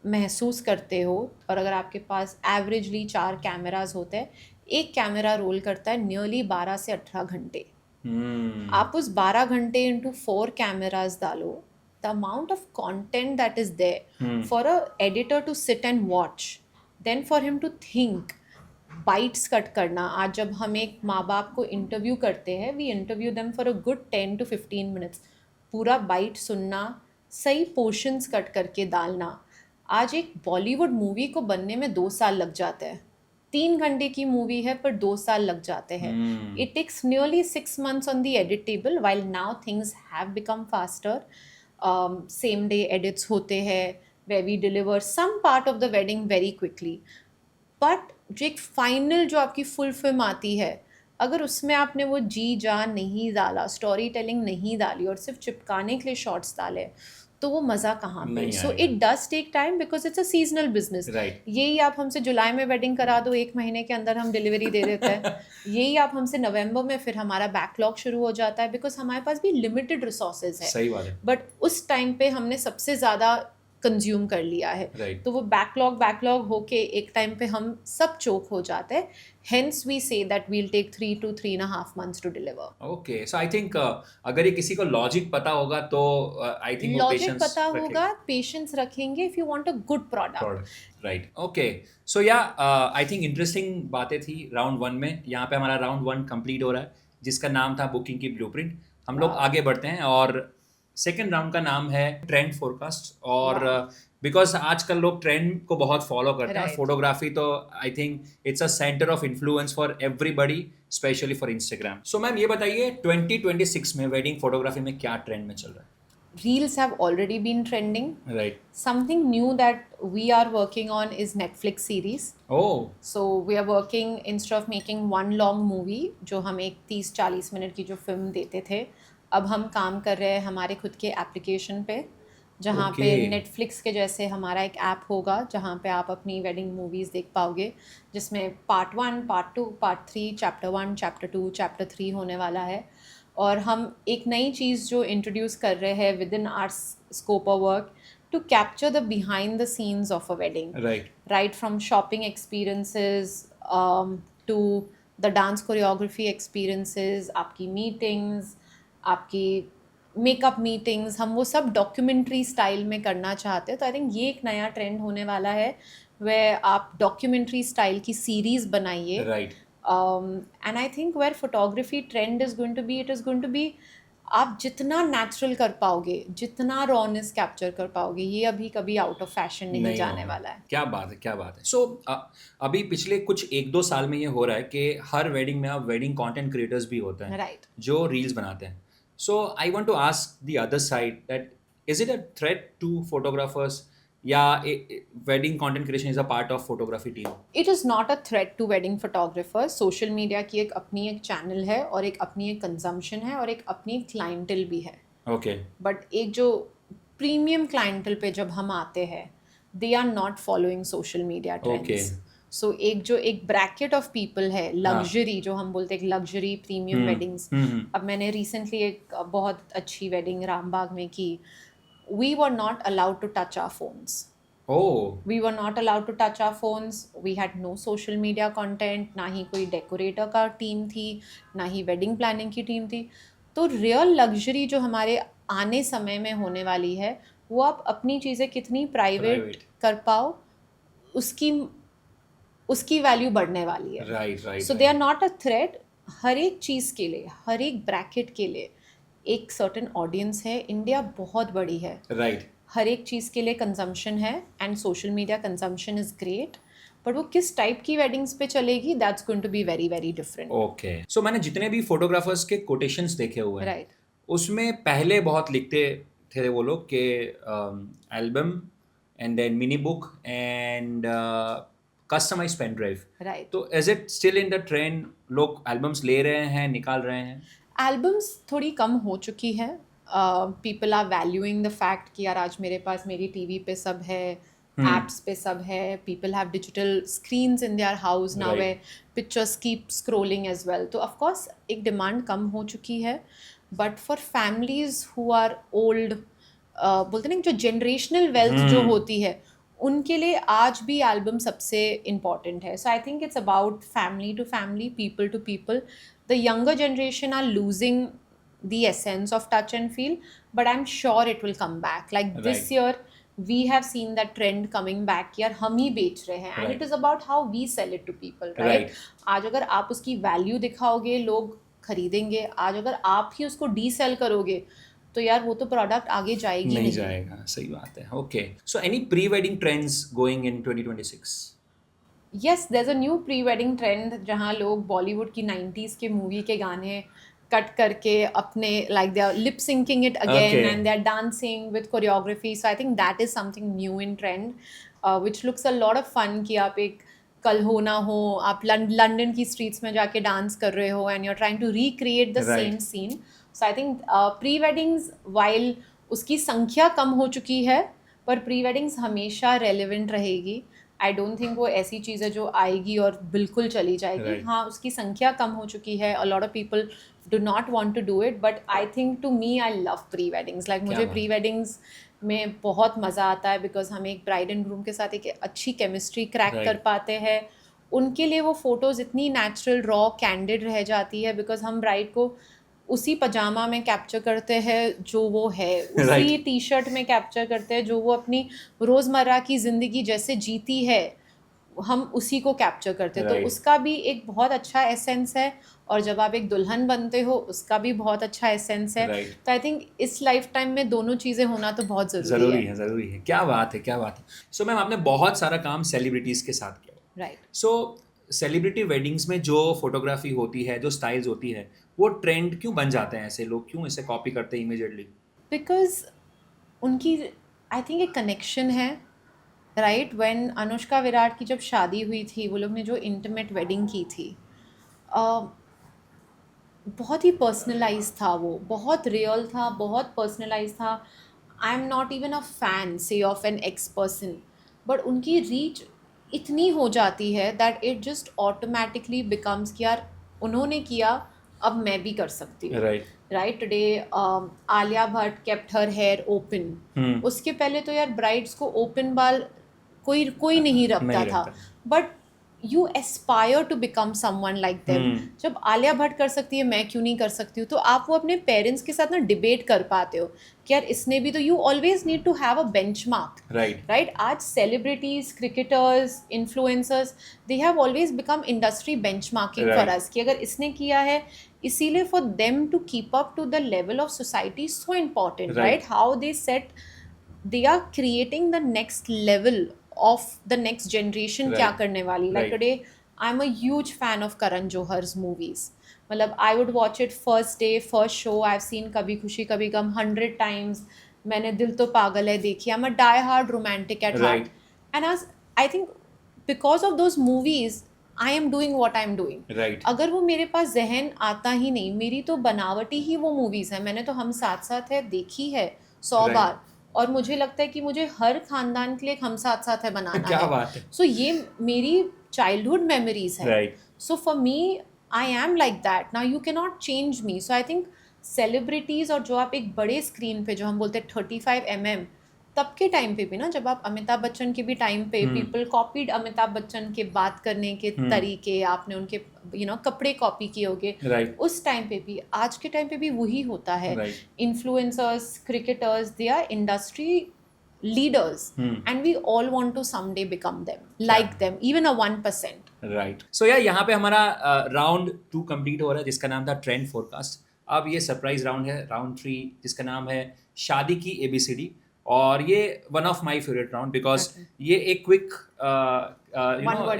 S2: महसूस करते हो, और अगर आपके पास एवरेजली 4 कैमराज होते हैं, एक कैमरा रोल करता है नियरली 12 से 18 घंटे। आप उस 12 घंटे इंटू 4 कैमराज डालो, the amount of content that is there for a editor to sit and watch, then for him to think, bites cut करना। आज जब हम एक माँ बाप को इंटरव्यू करते हैं, we interview them for a good 10 to 15 minutes, पूरा बाइट सुनना, सही पोर्शंस कट करके डालना। आज एक बॉलीवुड मूवी को बनने में 2 साल लग जाते हैं। 3 घंटे की मूवी है पर 2 साल लग जाते हैं। It takes nearly 6 months on the edit table, while now things have become faster. Same day edits होते हैं where we deliver some part of the wedding very quickly, but जो एक फाइनल जो आपकी फुल फिल्म आती है, अगर उसमें आपने वो जी जान नहीं डाला, स्टोरी टेलिंग नहीं डाली और सिर्फ चिपकाने के लिए शॉर्ट्स डाले, तो वो मज़ा कहाँ पे।
S1: नहीं
S2: सो
S1: आएगा।
S2: It does take time because it's a seasonal business.
S1: Right.
S2: यही आप हमसे जुलाई में वेडिंग करा दो, 1 महीने के अंदर हम डिलीवरी दे देते हैं। यही आप हमसे नवंबर में, फिर हमारा बैकलॉग शुरू हो जाता है बिकॉज हमारे पास भी लिमिटेड रिसोर्सेज है।
S1: सही बात है।
S2: बट उस टाइम पे हमने सबसे ज़्यादा कंज्यूम कर लिया है।
S1: Right.
S2: तो वो बैकलॉग होके एक टाइम पे हम सब चोक हो जाते हैं। Hence we say that will take 3 to 3.5 months to deliver.
S1: Okay, so I think अगर ये किसी को लॉजिक पता होगा तो आई थिंक वो
S2: लॉजिक
S1: पेशेंस
S2: पता होगा, पेशेंस रखेंगे if you want a good product.
S1: Right. Okay, so yeah I think interesting बातें थी राउंड 1 में। यहाँ पे हमारा राउंड 1 कंप्लीट हो रहा है, जिसका नाम था बुकिंग की ब्लूप्रिंट। हम लोग आगे बढ़ते हैं और सेकेंड राउंड का नाम है ट्रेंड फोरकास्ट। और बिकॉज आजकल लोग ट्रेंड को बहुत फॉलो करते हैं, और
S2: Right.
S1: फोटोग्राफी तो I think it's a centre of influence for everybody, specially for Instagram. So ma'am ये बताइए 2026 में वेडिंग फोटोग्राफी में क्या ट्रेंड में चल रहा
S2: Reels have already been trending.
S1: है? Right.
S2: Something new that we are working on is Netflix series.
S1: Oh,
S2: So we are working, instead of making one long movie, जो हम एक 30-40 मिनट की जो फिल्म देते थे, अब हम काम कर रहे हैं हमारे खुद के एप्लीकेशन पे, जहाँ पे
S1: Okay.
S2: नेटफ्लिक्स के जैसे हमारा एक ऐप होगा जहाँ पे आप अपनी वेडिंग मूवीज़ देख पाओगे, जिसमें part 1, part 2, part 3, chapter 1, chapter 2, chapter 3 होने वाला है। और हम एक नई चीज़ जो इंट्रोड्यूस कर रहे हैं within our scope of work, to capture the behind the scenes of a wedding,
S1: right.
S2: right from shopping experiences to the dance choreography experiences, आपकी मीटिंग्स, आपकी मेकअप मीटिंग्स, हम वो सब डॉक्यूमेंट्री स्टाइल में करना चाहते हैं। तो आई थिंक ये एक नया ट्रेंड होने वाला है, वे आप डॉक्यूमेंट्री स्टाइल की सीरीज बनाइए।
S1: राइट।
S2: And I think where photography trend is going to be, it is going to be, आप जितना नेचुरल कर पाओगे, जितना रॉनेस कैप्चर कर पाओगे, ये अभी कभी आउट ऑफ फैशन नहीं जाने
S1: होगा।
S2: वाला है।
S1: क्या बात है, क्या बात है। सो अभी पिछले कुछ 1-2 साल में ये हो रहा है कि हर वेडिंग में अब वेडिंग कंटेंट क्रिएटर्स भी होते हैं,
S2: राइट।
S1: जो रील्स बनाते हैं। So I want to ask the other side that is it a threat to photographers, या wedding content creation is a part of photography team?
S2: It is not a threat to wedding photographers. Social media की एक अपनी एक चैनल है और एक अपनी एक कंजम्पशन है और एक अपनी एक क्लाइंटल भी है।
S1: ओके।
S2: बट एक जो प्रीमियम क्लाइंटल पे जब हम आते हैं, they are not following social media trends. So एक जो एक ब्रैकेट ऑफ पीपल है, लग्जरी जो हम बोलते हैं, लग्जरी प्रीमियम वेडिंग्स। अब मैंने रिसेंटली एक बहुत अच्छी वेडिंग रामबाग में की। We were not allowed to touch our phones.
S1: Oh,
S2: We were not allowed to touch our phones. We had no social media content. ना ही कोई डेकोरेटर का टीम थी, ना ही वेडिंग प्लानिंग की टीम थी। तो रियल लग्जरी जो हमारे आने समय में होने वाली है, वो आप अपनी चीज़ें कितनी प्राइवेट
S1: Private.
S2: कर पाओ, उसकी उसकी वैल्यू बढ़ने वाली है।
S1: Right right.
S2: So they are not a threat. हर एक चीज़ के लिए, हर एक ब्रैकेट के लिए एक सर्टेन ऑडियंस है। इंडिया बहुत बड़ी है,
S1: राइट।
S2: हर एक चीज़ के लिए कंजम्पशन है, and social media consumption is great, but वो किस टाइप की वेडिंग्स पे चलेगी, that's going to be very very different.
S1: Okay, so मैंने जितने भी फोटोग्राफर्स के कोटेशंस देखे हुए हैं,
S2: राइट।
S1: उसमें पहले बहुत लिखते थे वो लोग कि album and then mini book and customize pen drive.
S2: Right.
S1: तो is it still in the trend? लोग एल्बम्स ले रहे हैं, निकाल रहे हैं?
S2: एल्बम्स थोड़ी कम हो चुकी है। People are valuing the fact कि यार आज मेरे पास मेरी टीवी पे सब है, एप्स पे सब है, people have digital screens in their house now, वे pictures keep scrolling as well. तो ऑफकोर्स एक डिमांड कम हो चुकी है, but for families who are old, बोलते ना जो जनरेशनल वेल्थ जो होती है, उनके लिए आज भी एल्बम सबसे इम्पॉर्टेंट है. So I think it's about family to family, people to people. The younger generation are losing the essence of touch and feel, but I'm sure it will come back. Like this
S1: Right.
S2: year we have seen that trend coming back. यार हम ही बेच रहे हैं, and
S1: Right.
S2: it is about how we sell it to people, right?
S1: Right.
S2: आज अगर आप उसकी वैल्यू दिखाओगे लोग खरीदेंगे. आज अगर आप ही उसको डीसेल करोगे तो यार वो तो प्रोडक्ट आगे जाएगी
S1: नहीं
S2: नहीं.
S1: जाएगा, सही बात है. Okay, so any pre wedding trends going in 2026?
S2: Yes, there's a new pre-wedding trend जहाँ लोग बॉलीवुड की 90s के मूवी के गाने कट करके अपने like they are lip syncing it again
S1: Okay.
S2: and they are dancing with choreography. So I think that is something new in trend, which looks a lot of fun कि आप एक कल हो ना हो आप लंदन की स्ट्रीट्स में जाके डांस कर रहे हो and you're trying to recreate the
S1: Right.
S2: same scene. So I think pre-weddings, while उसकी संख्या कम हो चुकी है, पर pre-weddings हमेशा relevant रहेगी. आई डोंट थिंक वो ऐसी चीज़ है जो आएगी और बिल्कुल चली जाएगी.
S1: Right.
S2: हाँ, उसकी संख्या कम हो चुकी है. A lot of people do not want to do it, but I think to me I love pre weddings. Like मुझे
S1: बात
S2: प्री वेडिंग्स में बहुत मज़ा आता है बिकॉज हम एक ब्राइड एंड ग्रूम के साथ एक अच्छी केमिस्ट्री क्रैक
S1: Right.
S2: कर पाते हैं. उनके लिए वो फ़ोटोज़ इतनी नेचुरल, रॉ, कैंडिड रह जाती है बिकॉज हम ब्राइड को उसी पजामा में कैप्चर करते हैं जो वो है, उसी
S1: Right.
S2: टी शर्ट में कैप्चर करते हैं जो वो अपनी रोज़मर्रा की ज़िंदगी जैसे जीती है, हम उसी को कैप्चर करते हैं.
S1: Right.
S2: तो उसका भी एक बहुत अच्छा एसेंस है, और जब आप एक दुल्हन बनते हो उसका भी बहुत अच्छा एसेंस है.
S1: Right.
S2: तो आई थिंक इस लाइफ टाइम में दोनों चीज़ें होना तो बहुत ज़रूरी
S1: ज़रूरी
S2: है.
S1: है, ज़रूरी है. क्या बात है, क्या बात है. सो मैम, आपने बहुत सारा काम सेलिब्रिटीज़ के साथ किया.
S2: राइट.
S1: सो सेलिब्रिटी वेडिंग्स में जो फोटोग्राफी होती है, जो स्टाइल्स होती है, वो ट्रेंड क्यों बन जाते हैं? ऐसे लोग क्यों इसे कॉपी करते हैं इमीडिएटली?
S2: बिकॉज उनकी आई थिंक एक कनेक्शन है. राइट, व्हेन अनुष्का विराट की जब शादी हुई थी, वो लोग ने जो इंटीमेट वेडिंग की थी, बहुत ही पर्सनलाइज था, वो बहुत रियल था, बहुत पर्सनलाइज था. I am not even a fan से of an ex person, but उनकी रीच इतनी हो जाती है that it just automatically becomes कि यार उन्होंने किया, अब मैं भी कर सकती हूँ.
S1: Right.
S2: Right, today Alia Bhatt kept her hair open. उसके पहले तो यार ब्राइड्स को ओपन बाल कोई नहीं रखता था, but you aspire to become someone like them. जब आलिया भट्ट कर सकती है, मैं क्यों नहीं कर सकती हूँ? तो आप वो अपने पेरेंट्स के साथ ना डिबेट कर पाते हो कि यार इसने भी तो. You always need to have a benchmark.
S1: Right.
S2: Right, आज celebrities, cricketers, influencers, they have always become industry benchmarking for us कि अगर इसने किया है, इसीलिए for them to keep up to the level of society so important. Right, how they set, they are creating the next level of the next generation.
S1: Right.
S2: क्या करने वाली. Like
S1: Right.
S2: today I'm a huge fan of Karan Johar's movies. मतलब I would watch it first day, first show. I've seen कभी खुशी कभी गम 100 times. मैंने दिल तो पागल है देखी. I'm a die hard romantic at
S1: Right.
S2: heart. And I think because of those movies I am doing what I'm doing.
S1: Right.
S2: अगर वो मेरे पास जहन आता ही नहीं, मेरी तो बनावटी ही वो मूवीज़ है. मैंने तो हम साथ साथ है देखी है 100
S1: Right.
S2: बार, और मुझे लगता है कि मुझे हर खानदान के लिए एक हम साथ साथ है बनाना
S1: क्या
S2: है.
S1: बात है.
S2: सो ये मेरी चाइल्डहुड मेमोरीज है.
S1: Right.
S2: So for me I am like that. Now you can not change me. So I think celebrities, और जो आप एक बड़े स्क्रीन पे जो हम बोलते हैं 35 mm, तब के टाइम पे भी ना, जब आप अमिताभ बच्चन के भी टाइम पे पीपल कॉपीड अमिताभ बच्चन के बात करने के तरीके, आपने उनके कपड़े कॉपी किए होगे.
S1: राइट.
S2: उस टाइम पे भी, आज के टाइम पे भी वही होता है.
S1: Right.
S2: Influencers, cricketers, they are industry leaders, and we all want to someday become them, like them, even a 1%.
S1: Right. So यार, यहाँ पे हमारा राउंड 2 कंप्लीट हो रहा है, जिसका नाम था ट्रेंड फोरकास्ट. अब ये सरप्राइज राउंड है, राउंड 3, जिसका नाम है शादी की ABCD. और ये one of my favourite round because ये एक क्विक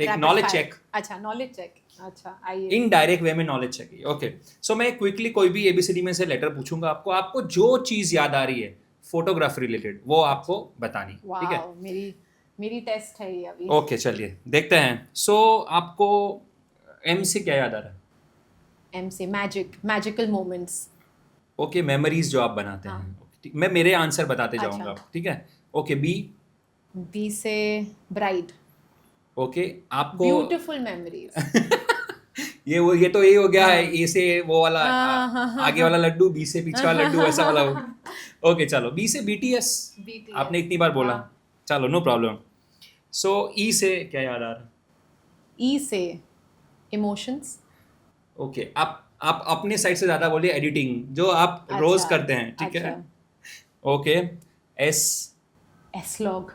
S1: एक नॉलेज चेक.
S2: अच्छा, नॉलेज चेक. अच्छा, आइए.
S1: इनडायरेक्ट वे में नॉलेज चेक है. ओके, सो मैं क्विकली कोई भी ABCD में से लेटर पूछूंगा आपको जो चीज याद आ रही है फोटोग्राफी रिलेटेड, वो आपको बतानी. ठीक है,
S2: वाओ, मेरी टेस्ट है ये अभी.
S1: ओके, चलिए देखते हैं. सो आपको M से क्या याद आ रहा है?
S2: M से मैजिकल मोमेंट्स.
S1: ओके, मेमोरीज जो आप बनाते हैं. मैं मेरे आंसर बताते जाऊंगा. ठीक है. ओके, B
S2: से ब्राइड.
S1: ओके, आपको
S2: ब्यूटीफुल मेमोरीज.
S1: ये तो यही हो गया है. A से वो वाला आगे वाला लड्डू, B से पीछे वाला लड्डू, ऐसा वाला. ओके, चलो B से BTS. आपने इतनी बार बोला. चलो, नो प्रॉब्लम. सो ई से क्या याद आ रहा है?
S2: ई से इमोशंस।
S1: ओके, आप अपने साइड से ज़्यादा बोलिए एडिटिंग, जो आप रोज
S2: अच्छा
S1: करते हैं, ठीक है?
S2: अच्छा।
S1: ओके। एस।
S2: एसलॉग,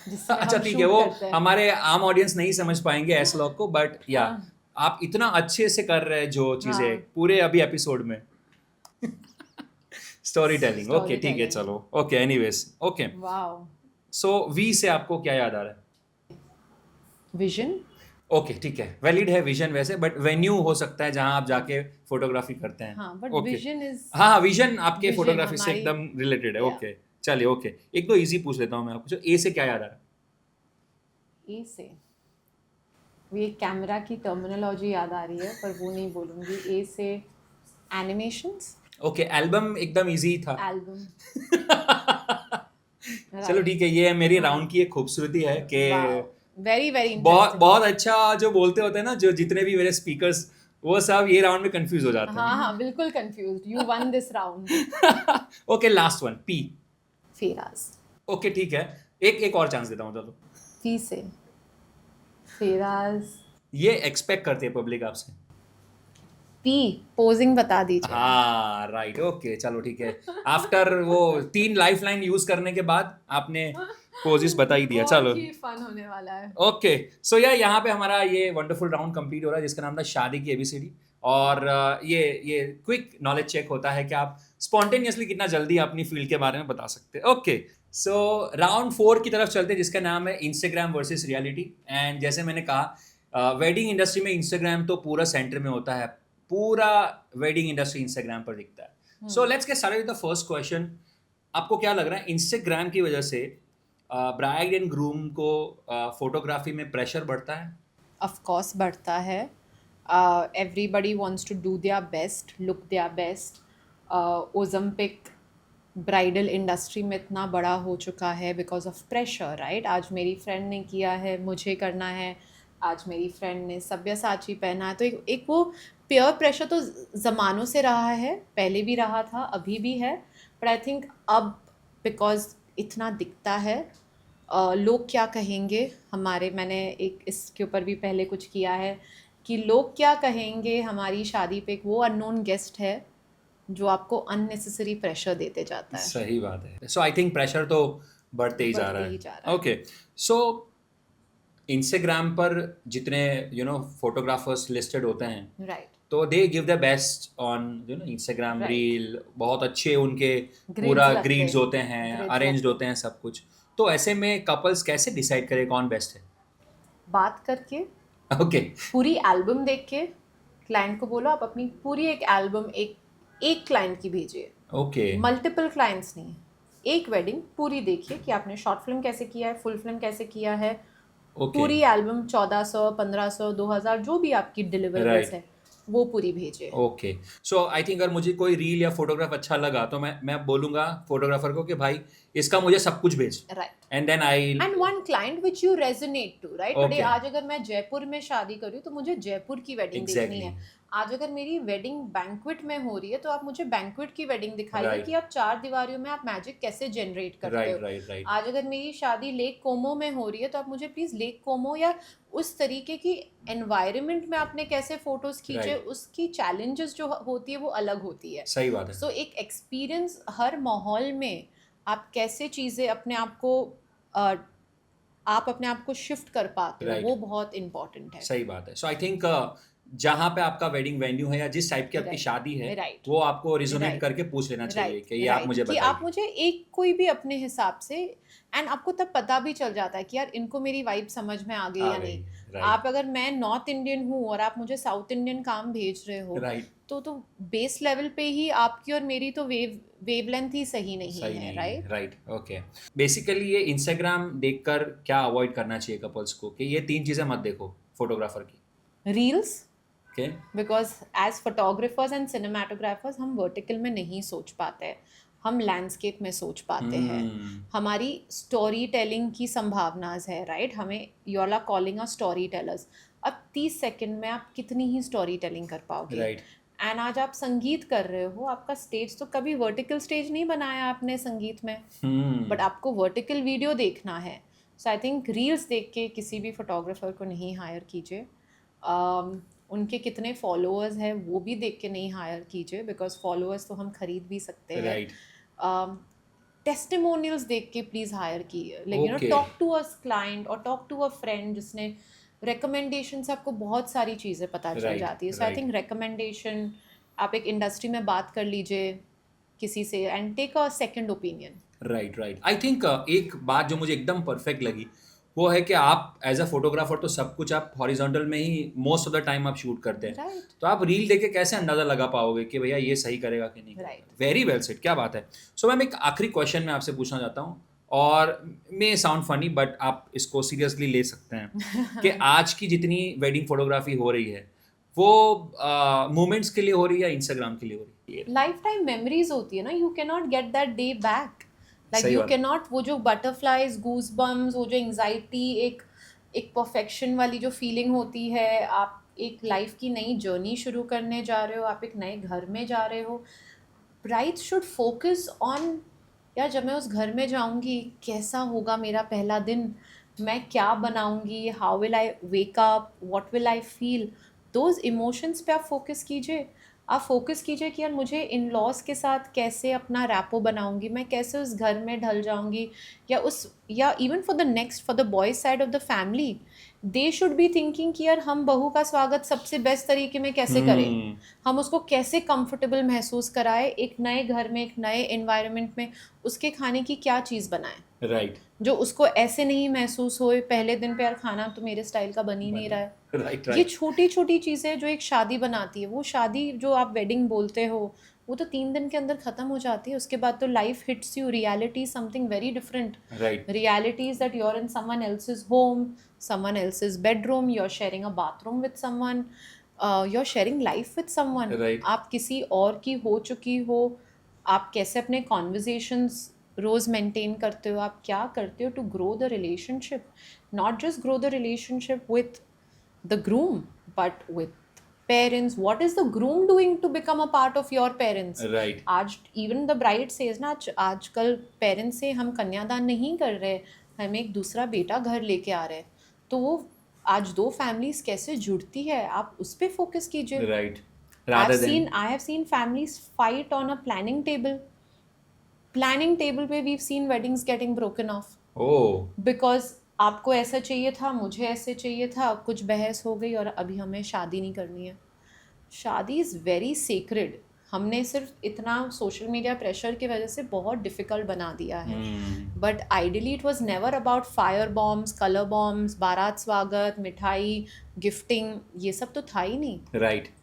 S2: जिसमें
S1: अच्छा
S2: हम
S1: ठीक है,
S2: शूट
S1: वो
S2: करते हैं।
S1: हमारे आम ऑडियंस नहीं समझ पाएंगे एस लॉग को, बट या
S2: हाँ
S1: आप इतना अच्छे से कर रहे हैं जो चीज़ें
S2: हाँ।
S1: पूरे अभी एपिसोड में। स्टोरी टेलिंग, ओके
S2: स्टोरी
S1: ठीक है,
S2: टेलिंग।
S1: चलो okay, anyways okay.
S2: Wow.
S1: So we say आपको क्या याद आ रहा है?
S2: विजन।
S1: ओके ठीक है, वैलिड है विजन वैसे, बट वेन्यू हो सकता है जहां आप जाके फोटोग्राफी करते हैं।
S2: हाँ बट
S1: ओके।
S2: विजन इज,
S1: हाँ हाँ, विजन आपके
S2: विजन
S1: फोटोग्राफी से
S2: हमारी।
S1: एकदम रिलेटेड है।
S2: या
S1: ओके चलिए, ओके एक तो इजी पूछ लेता हूँ मैं आपको, ए से क्या याद आ रहा है?
S2: ए से, ये कैमरा की टर्मिनोलॉजी याद आ रही है पर वो नहीं बोलूंगी। ए से एनिमेशंस।
S1: ओके, एल्बम एकदम इजी था।
S2: एल्बम।
S1: चलो
S2: राइट।
S1: ठीक है, ये मेरी
S2: हाँ।
S1: राउंड की एक खूबसूरती है कि
S2: वाओ, वेरी वेरी
S1: बहुत
S2: इंटरेस्टिंग।
S1: बहुत अच्छा जो बोलते होते हैं ना, जो जितने भी मेरे स्पीकर्स, वो सब ये राउंड में कंफ्यूज हो जाते
S2: हाँ
S1: हैं।
S2: हाँ, बिल्कुल confused. You won this round.
S1: Okay, last one, P.
S2: फेराज।
S1: ओके ठीक है, एक एक और चांस देता हूँ, चलो।
S2: फी से फेराज।
S1: ये एक्सपेक्ट करती है पब्लिक आपसे।
S2: पी, पोजिंग बता दीजिए।
S1: हाँ राइट, ओके चलो ठीक है। आफ्टर वो 3 लाइफ लाइन यूज करने के बाद आपने पोजिस बता ही दिया, चलो।
S2: बहुत ही फन होने वाला है।
S1: ओके। सो यार यहाँ पे हमारा ये वंडरफुल राउंड कंप्लीट हो रहा है, जिसका नाम था शादी की एबीसीडी। और ये क्विक नॉलेज चेक होता है कि आप स्पॉन्टेनियसली कितना जल्दी अपनी फील्ड के बारे में बता सकते हैं। ओके, सो राउंड 4 की तरफ चलते हैं, जिसका नाम है इंस्टाग्राम वर्सेस रियलिटी। एंड जैसे मैंने कहा, वेडिंग इंडस्ट्री में इंस्टाग्राम तो पूरा सेंटर में होता है, पूरा वेडिंग इंडस्ट्री इंस्टाग्राम पर दिखता है। So let's get started with the first question. आपको क्या लग रहा है, इंस्टाग्राम की वजह से ब्राइड एंड ग्रूम को फोटोग्राफी में प्रेशर बढ़ता है?
S2: ऑफ कोर्स बढ़ता है। Everybody wants to do their best, look their best. Ozempic bridal industry में इतना बड़ा हो चुका है बिकॉज ऑफ प्रेशर, राइट? आज मेरी फ्रेंड ने किया है, मुझे करना है। आज मेरी फ्रेंड ने सब्यासाची पहना है, तो एक वो पेयर प्रेशर तो ज़मानों से रहा है, पहले भी रहा था, अभी भी है। बट आई थिंक अब बिकॉज इतना दिखता है, लोग क्या कहेंगे हमारे, मैंने एक इसके ऊपर भी पहले कुछ किया है कि लोग क्या कहेंगे हमारी शादी पे, एक वो अननोन गेस्ट है जो आपको अननेसेसरी प्रेशर देते जाता है।
S1: सही बात है। सो आई थिंक प्रेशर तो बढ़ते ही जा रहा
S2: बढ़ते ही जा रहा
S1: है।
S2: है।
S1: ओके, सो इंस्टाग्राम पर जितने फोटोग्राफर्स लिस्टेड होते हैं,
S2: राइट।
S1: तो they give the best on Instagram
S2: right.
S1: Reel, बहुत अच्छे उनके
S2: ग्रिड्स
S1: पूरा
S2: लगते,
S1: ग्रिड्स होते हैं,
S2: ग्रिड्स
S1: अरेंज्ड
S2: लगते।
S1: होते हैं सब कुछ। तो ऐसे में कपल्स कैसे डिसाइड करें कौन बेस्ट है?
S2: बात करके,
S1: ओके।
S2: पूरी एल्बम देख के, क्लाइंट को बोलो आप अपनी पूरी एक एल्बम एक एक क्लाइंट की भेजिए,
S1: ओके।
S2: मल्टीपल क्लाइंट्स नहीं। एक वेडिंग पूरी देखिए कि आपने शॉर्ट फिल्म कैसे किया है, फुल फिल्म कैसे किया है।
S1: ओके।
S2: पूरी एल्बम 1400, 1500, 2000 जो भी आपकी डिलीवरेबल्स
S1: राइट।
S2: है वो पूरी भेजिए।
S1: ओके। सो आई थिंक अगर मुझे कोई रील या फोटोग्राफ अच्छा लगा, तो मैं बोलूंगा फोटोग्राफर को कि भाई इसका मुझे सब कुछ भेज,
S2: right.
S1: And then I.
S2: And one client which you resonate to, right? Today
S1: okay.
S2: आज अगर मैं जयपुर में शादी कर रही हूँ तो मुझे जयपुर की वेडिंग देखनी
S1: एग्जैक्टली।
S2: है। आज अगर मेरी वेडिंग बैंक्वेट में हो रही है तो आप मुझे बैंक्वेट की वेडिंग दिखाइए
S1: राइट
S2: कि आप 4 दीवारियों में आप मैजिक कैसे जनरेट करते
S1: राइट
S2: हो।
S1: राइट राइट
S2: आज अगर मेरी शादी लेक कोमो में हो रही है तो आप मुझे प्लीज़ लेक कोमो या उस तरीके की एनवायरनमेंट में आपने कैसे फोटोज खींचे,
S1: राइट।
S2: उसकी चैलेंजेस जो होती है वो अलग होती है।
S1: सही बात है।
S2: सो एक एक्सपीरियंस हर माहौल में आप कैसे चीज़ें अपने आप को आप अपने आप को शिफ्ट कर पाते हो,
S1: राइट।
S2: वो बहुत इम्पोर्टेंट है।
S1: सही बात है। सो आई थिंक जहाँ पे आपका वेडिंग वेन्यू है या जिस टाइप की आपकी
S2: राइट
S1: शादी है,
S2: राइट
S1: वो आपको रिजोनेट
S2: राइट
S1: करके पूछ लेना चाहिए
S2: राइट
S1: कि ये आप
S2: राइट
S1: मुझे
S2: कि आप
S1: बताइए।
S2: मुझे एक कोई भी अपने हिसाब से, एंड आपको तब पता भी चल जाता है कि यार इनको मेरी वाइब समझ में आ गई
S1: आ
S2: या
S1: गई।
S2: नहीं।
S1: राइट
S2: आप अगर मैं नॉर्थ इंडियन हूँ और आप मुझे साउथ इंडियन काम भेज रहे हो
S1: राइट।
S2: तो बेस लेवल पे ही आपकी और मेरी तो वेवलेंथ ही सही नहीं
S1: सही
S2: है,
S1: नहीं है।
S2: राइट?
S1: राइट। ओके। बेसिकली ये इंस्टाग्राम देखकर क्या अवॉइड करना चाहिए कपल्स को, कि ये 3 चीजें मत देखो फोटोग्राफर की?
S2: Reels,
S1: okay.
S2: Because as photographers and cinematographers हम वर्टिकल में नहीं सोच पाते हैं, हम लैंडस्केप में सोच पाते हैं। हमारी स्टोरी टेलिंग की संभावनाएं है, राइट? हमें you all are calling a storytellers. अब 30 सेकंड में आप कितनी ही स्टोरी टेलिंग कर पाओगे?
S1: राइट।
S2: एंड आज आप संगीत कर रहे हो, आपका स्टेज तो कभी वर्टिकल स्टेज नहीं बनाया आपने संगीत में, बट आपको वर्टिकल वीडियो देखना है। सो आई थिंक रील्स देख के किसी भी फोटोग्राफर को नहीं हायर कीजिए. उनके कितने फॉलोअर्स हैं वो भी देख के नहीं हायर कीजिए, बिकॉज फॉलोअर्स तो हम खरीद भी सकते हैं.
S1: राइट.
S2: टेस्टिमोनियल्स देख के प्लीज़ हायर कीजिए. Like you know,
S1: okay.
S2: Talk to a client और टॉक टू अ फ्रेंड जिसने रिकमेंडेशन से आपको बहुत सारी चीज़ें पता चल
S1: Right,
S2: जाती है. So I
S1: right.
S2: Think recommendation, आप एक इंडस्ट्री में बात कर लीजिए किसी से and take a second opinion.
S1: Right, right. I think एक बात जो मुझे एकदम परफेक्ट लगी वो है कि आप एज अ फोटोग्राफर तो सब कुछ आप हॉरिजॉन्टल में ही मोस्ट ऑफ द टाइम आप शूट करते हैं.
S2: राइट.
S1: तो आप रील देख के कैसे अंदाजा लगा पाओगे कि भैया ये सही करेगा कि नहीं करेगा.
S2: Right.
S1: Very well said. क्या बात है. सो मैम एक आखिरी क्वेश्चन मैं आपसे पूछना चाहता हूँ और मे साउंड फनी बट आप इसको सीरियसली ले सकते हैं कि आज की जितनी वेडिंग फोटोग्राफी हो रही है वो मोमेंट्स के लिए हो रही है या इंस्टाग्राम के लिए हो रही है.
S2: लाइफ टाइम मेमोरीज होती है ना, you can not get that day back. Like
S1: सही
S2: यू
S1: बात.
S2: कैन नॉट, वो जो बटरफ्लाइज, गूज बम्स, वो जो एंग्जाइटी, एक एक परफेक्शन वाली जो फीलिंग होती है, आप एक लाइफ की नई जर्नी शुरू करने जा रहे हो, आप एक नए घर में जा रहे हो. ब्राइड्स शुड फोकस ऑन, यार जब मैं उस घर में जाऊंगी कैसा होगा मेरा पहला दिन, मैं क्या बनाऊंगी, how will I wake up, what will I feel. Those emotions पे आप फोकस कीजिए. आप फोकस कीजिए कि यार मुझे इन लॉज के साथ कैसे अपना रैपो बनाऊंगी, मैं कैसे उस घर में ढल जाऊंगी, या even for the next, for the boys side of the family, they should be thinking कि यार हम बहू का स्वागत सबसे बेस्ट तरीके में कैसे करें, हम उसको कैसे कंफर्टेबल महसूस कराए एक नए घर में, एक नए एनवायरनमेंट में, उसके खाने की क्या चीज़ बनाएं
S1: राइट,
S2: जो उसको ऐसे नहीं महसूस होए पहले दिन पे यार खाना तो मेरे स्टाइल का बन ही नहीं रहा है.
S1: राइट,
S2: ये
S1: राइट.
S2: छोटी छोटी चीज़ें जो एक शादी बनाती है, वो शादी जो आप वेडिंग बोलते हो वो तो 3 दिन के अंदर ख़त्म हो जाती है. उसके बाद तो life hits you, reality something very different.
S1: Right.
S2: Reality is that you're in someone else's home, someone else's bedroom, you're sharing a bathroom with someone, you're sharing life with someone.
S1: Right.
S2: आप किसी और की हो चुकी हो, आप कैसे अपने conversations रोज़ मेंटेन करते हो, आप क्या करते हो to grow the relationship, not just grow the relationship with the groom but with parents. What is the groom doing to become a part of your parents?
S1: Right.
S2: आज even the bride says ना, आजकल पेरेंट्स से हम कन्यादान नहीं कर रहे, हम एक दूसरा बेटा घर लेके आ रहे हैं. तो वो आज दो फैमिलीज कैसे जुड़ती है, आप उस पर फोकस कीजिए.
S1: Right. Rather than
S2: I have seen families fight on a planning table. Planning table पे we've seen weddings getting broken off.
S1: oh,
S2: because आपको ऐसा चाहिए था, मुझे ऐसे चाहिए था, कुछ बहस हो गई और अभी हमें शादी नहीं करनी है. शादी इज़ वेरी सेक्रेड. हमने सिर्फ इतना सोशल मीडिया प्रेशर की वजह से बहुत डिफ़िकल्ट बना दिया है. But ideally it was never about fire bombs, colour bombs, बारात स्वागत, मिठाई, गिफ्टिंग, ये सब तो था ही नहीं.
S1: right.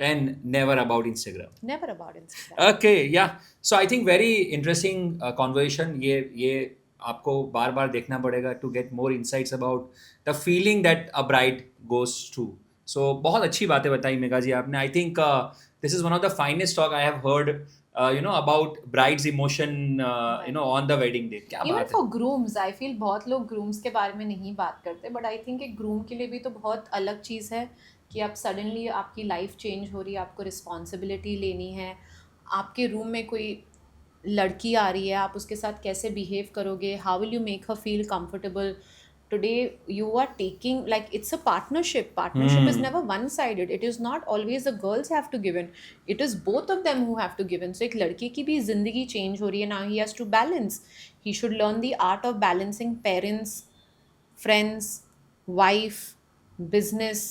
S1: And never about Instagram.
S2: Never about Instagram.
S1: Okay, yeah. So I think very interesting conversation. ये आपको बार बार देखना पड़ेगा to get more insights about the feeling that a bride goes through. So बहुत अच्छी बातें बताई मेघा जी आपने. I think this is one of the finest talk I have heard. About bride's emotion. On the wedding day. क्या
S2: इवन
S1: बात है.
S2: फॉर ग्रूम्स, आई फील बहुत लोग ग्रूम्स के बारे में नहीं बात करते, बट आई थिंक एक ग्रूम के लिए भी तो बहुत अलग चीज़ है कि आप सडनली आपकी लाइफ चेंज हो रही है, आपको रिस्पॉन्सिबिलिटी लेनी है, आपके रूम में कोई लड़की आ रही है, आप उसके साथ कैसे बिहेव करोगे, how will you make her feel comfortable. Today you are taking, like, it's a partnership is never one sided. It is not always the girls have to give in, it is both of them who have to give in. So एक लड़के की भी जिंदगी चेंज हो रही है. now he has to balance, he should learn the art of balancing parents, friends, wife, business,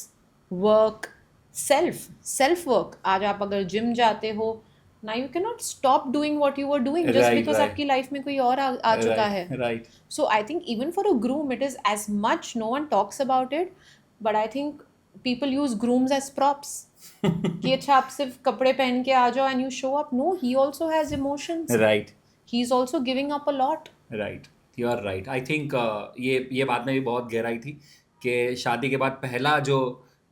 S2: work, self work. आज आप अगर जिम जाते हो, now you cannot stop doing what you were doing just
S1: Right,
S2: because
S1: right.
S2: आपकी लाइफ में कोई और आ चुका है.
S1: Right.
S2: So I think even for a groom, it is as much, no one talks about it, but I think people use grooms as props. कि अच्छा आप सिर्फ कपड़े पहन के आ जाओ and you show up. No, he also has emotions.
S1: Right.
S2: He's also giving up a lot.
S1: Right, you are right. I think ये बात में भी बहुत गहराई थी कि शादी के बाद पहला जो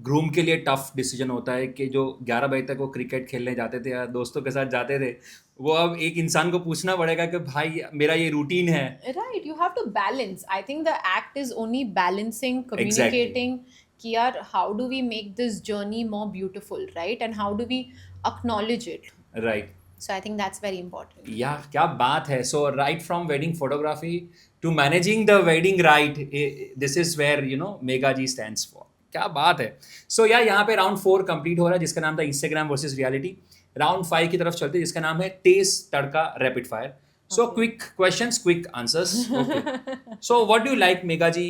S1: ग्रूम के लिए टफ डिसीजन होता है कि जो 11 बजे तक वो क्रिकेट खेलने जाते थे या दोस्तों के साथ जाते थे, वो अब एक इंसान को पूछना पड़ेगा कि भाई मेरा ये रूटीन है.
S2: Right, you have to balance. I think the act is only balancing, communicating. कि यार how do we make this journey more beautiful, right? And how do we acknowledge it?
S1: Right.
S2: So I think that's very important.
S1: या क्या बात है. So right from wedding photography to managing the wedding right, this is where mega G stands for. क्या बात है. सो यहाँ पे राउंड 4 कंप्लीट हो रहा है जिसका नाम था इंस्टाग्राम वर्सेस रियलिटी. राउंड 5 की तरफ चलते हैं जिसका नाम है तेज तड़का rapid fire. So quick questions, quick answers. Okay. So what do you like mega G,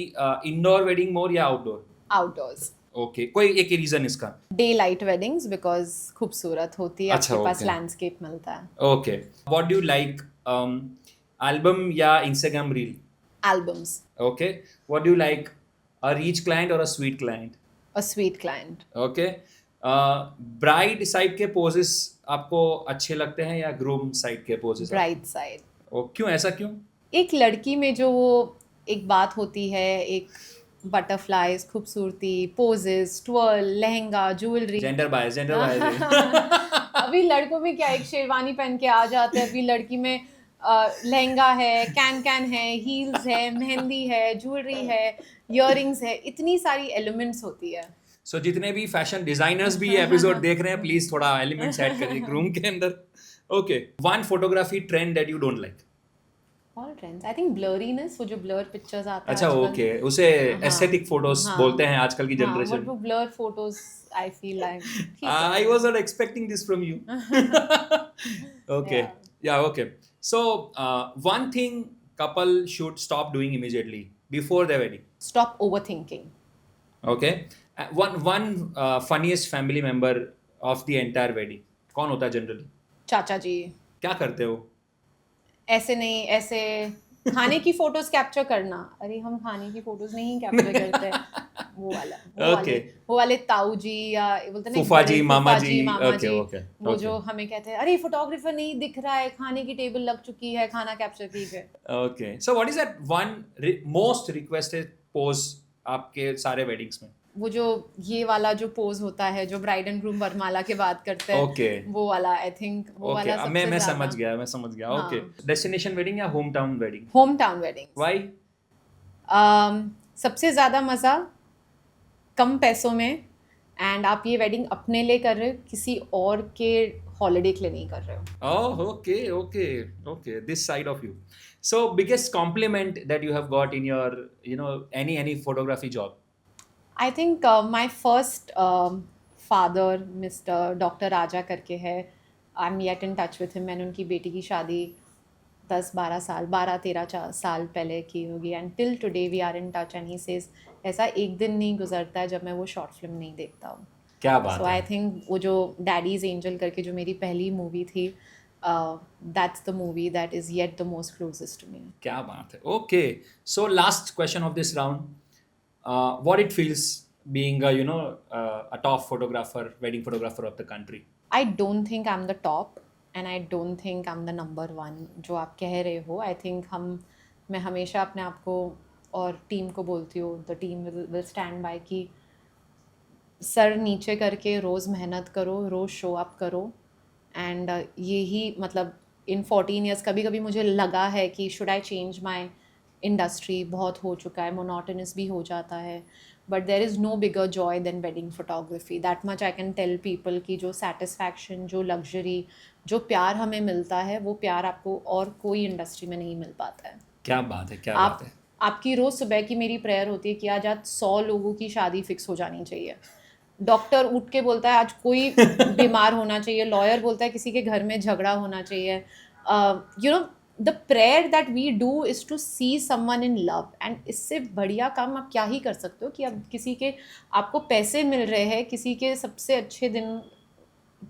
S1: indoor wedding more या आउटडोर?
S2: Outdoors.
S1: ओके. कोई एक ही रीजन इसका?
S2: Daylight weddings because खूबसूरत होती है,
S1: अच्छा,
S2: आपके पास
S1: okay.
S2: लैंडस्केप मिलता है.
S1: Okay. What do you like, album या Instagram reel?
S2: Albums.
S1: Okay. What do you like? A rich client or a sweet client?
S2: A sweet client.
S1: Okay. Bride side के पोजेस आपको अच्छे लगते हैं या ग्रूम साइड के पोजेस?
S2: Bride side.
S1: क्यों, ऐसा क्यों?
S2: एक लड़की में जो वो एक बात होती है, एक बटरफ्लाइज, खूबसूरती, poses, twirl, lehenga, jewellery.
S1: Gender bias.
S2: अभी लड़कों में क्या, एक शेरवानी पहन के आ जाते हैं. अभी लड़की में लहंगा है, कैन है, हील्स है, मेहंदी है, ज्वेलरी है, इयररिंग्स है, इतनी सारी एलिमेंट्स होती है.
S1: सो जितने भी फैशन डिजाइनर्स भी ये एपिसोड देख रहे हैं, प्लीज थोड़ा एलिमेंट्स ऐड करिए ग्रूम के अंदर. Okay. One photography trend that you don't like?
S2: All trends, I think blurriness, वो जो ब्लर पिक्चर्स आता है
S1: अच्छा,
S2: आजकल.
S1: ओके. उसे
S2: हाँ,
S1: एस्थेटिक फोटोज
S2: हाँ,
S1: बोलते हैं आजकल की
S2: हाँ,
S1: जनरेशन.
S2: वो blur photos I feel like.
S1: I was not expecting this from you. Okay. Yeah, okay. So, one thing couple should stop doing immediately before their wedding.
S2: Stop overthinking.
S1: Okay. One funniest family member of the entire wedding. कौन होता है जनरली?
S2: चाचा जी.
S1: क्या करते हो?
S2: ऐसे नहीं, ऐसे खाने की फोटोज कैप्चर करना. अरे हम खाने की फोटोज नहीं कैप्चर करते. वो वाला,
S1: Okay.
S2: वो वाले ताऊ जी या बोलते हैं ना,
S1: फूफा जी, मामा
S2: फूफा
S1: जी.
S2: मामा
S1: Okay,
S2: जी.
S1: okay,
S2: वो
S1: okay.
S2: जो हमें कहते हैं, अरे फोटोग्राफर नहीं दिख रहा है, खाने की टेबल लग चुकी है, खाना कैप्चर कीजिए.
S1: Okay. So, what is that one most requested pose आपके सारे weddings में?
S2: वो जो ये वाला जो पोज होता है, जो ब्राइड एंड ग्रूम वरमाला के बाद करते हैं.
S1: Okay.
S2: वो वाला, आई थिंक वो वाला
S1: Okay.
S2: सबसे
S1: मैं
S2: ज्यादा.
S1: समझ गया.
S2: हाँ.
S1: Okay. Destination wedding या hometown wedding?
S2: Home town wedding.
S1: Why?
S2: सबसे ज़्यादा मज़ा कम पैसों में, एंड आप ये वेडिंग अपने लिए कर रहे हो, किसी और के हॉलीडे के लिए नहीं कर रहे हो.
S1: Oh, okay. This side of you. So, biggest compliment that you have got in your, any photography job?
S2: I think my first father mister doctor Raja करके है. I am yet in touch with him. मैंने उनकी बेटी की शादी 12-13 साल पहले की होगी, and till today we are in touch. And he says ऐसा एक दिन नहीं गुजरता है जब मैं वो शॉर्ट फिल्म नहीं देखता हूँ.
S1: क्या बात
S2: सो
S1: है.
S2: आई थिंक वो जो डैडीज एंजल करके जो मेरी पहली मूवी थी, that's the movie that is yet the most closest to me.
S1: क्या बात है. Okay. So, last question of this round. What it feels being a top photographer, wedding photographer of the country?
S2: I don't think I am the top, and I don't think I am the number one जो आप कह रहे हो. आई थिंक मैं हमेशा अपने आप को और टीम को बोलती हूँ, the team will stand by, कि सर नीचे करके रोज़ मेहनत करो, रोज़ शो अप करो. एंड यही मतलब इन 14 ईयर्स कभी कभी मुझे लगा है कि should I change my industry. बहुत हो चुका है, मोनोटोनस भी हो जाता है. But there is no bigger joy than wedding photography. That much I can tell people कि जो सेटिस्फैक्शन, जो लग्जरी, जो प्यार हमें मिलता है, वो प्यार आपको और कोई इंडस्ट्री में नहीं मिल पाता है.
S1: क्या बात है. क्या बात है.
S2: आपकी रोज़ सुबह की मेरी प्रेयर होती है कि आज 100 लोगों की शादी फिक्स हो जानी चाहिए. डॉक्टर उठ के बोलता है आज कोई बीमार होना चाहिए. लॉयर बोलता है किसी के घर में झगड़ा होना चाहिए. The prayer that we do is to see someone in love. And इससे बढ़िया काम आप क्या ही कर सकते हो कि अब किसी के आपको पैसे मिल रहे हैं किसी के सबसे अच्छे दिन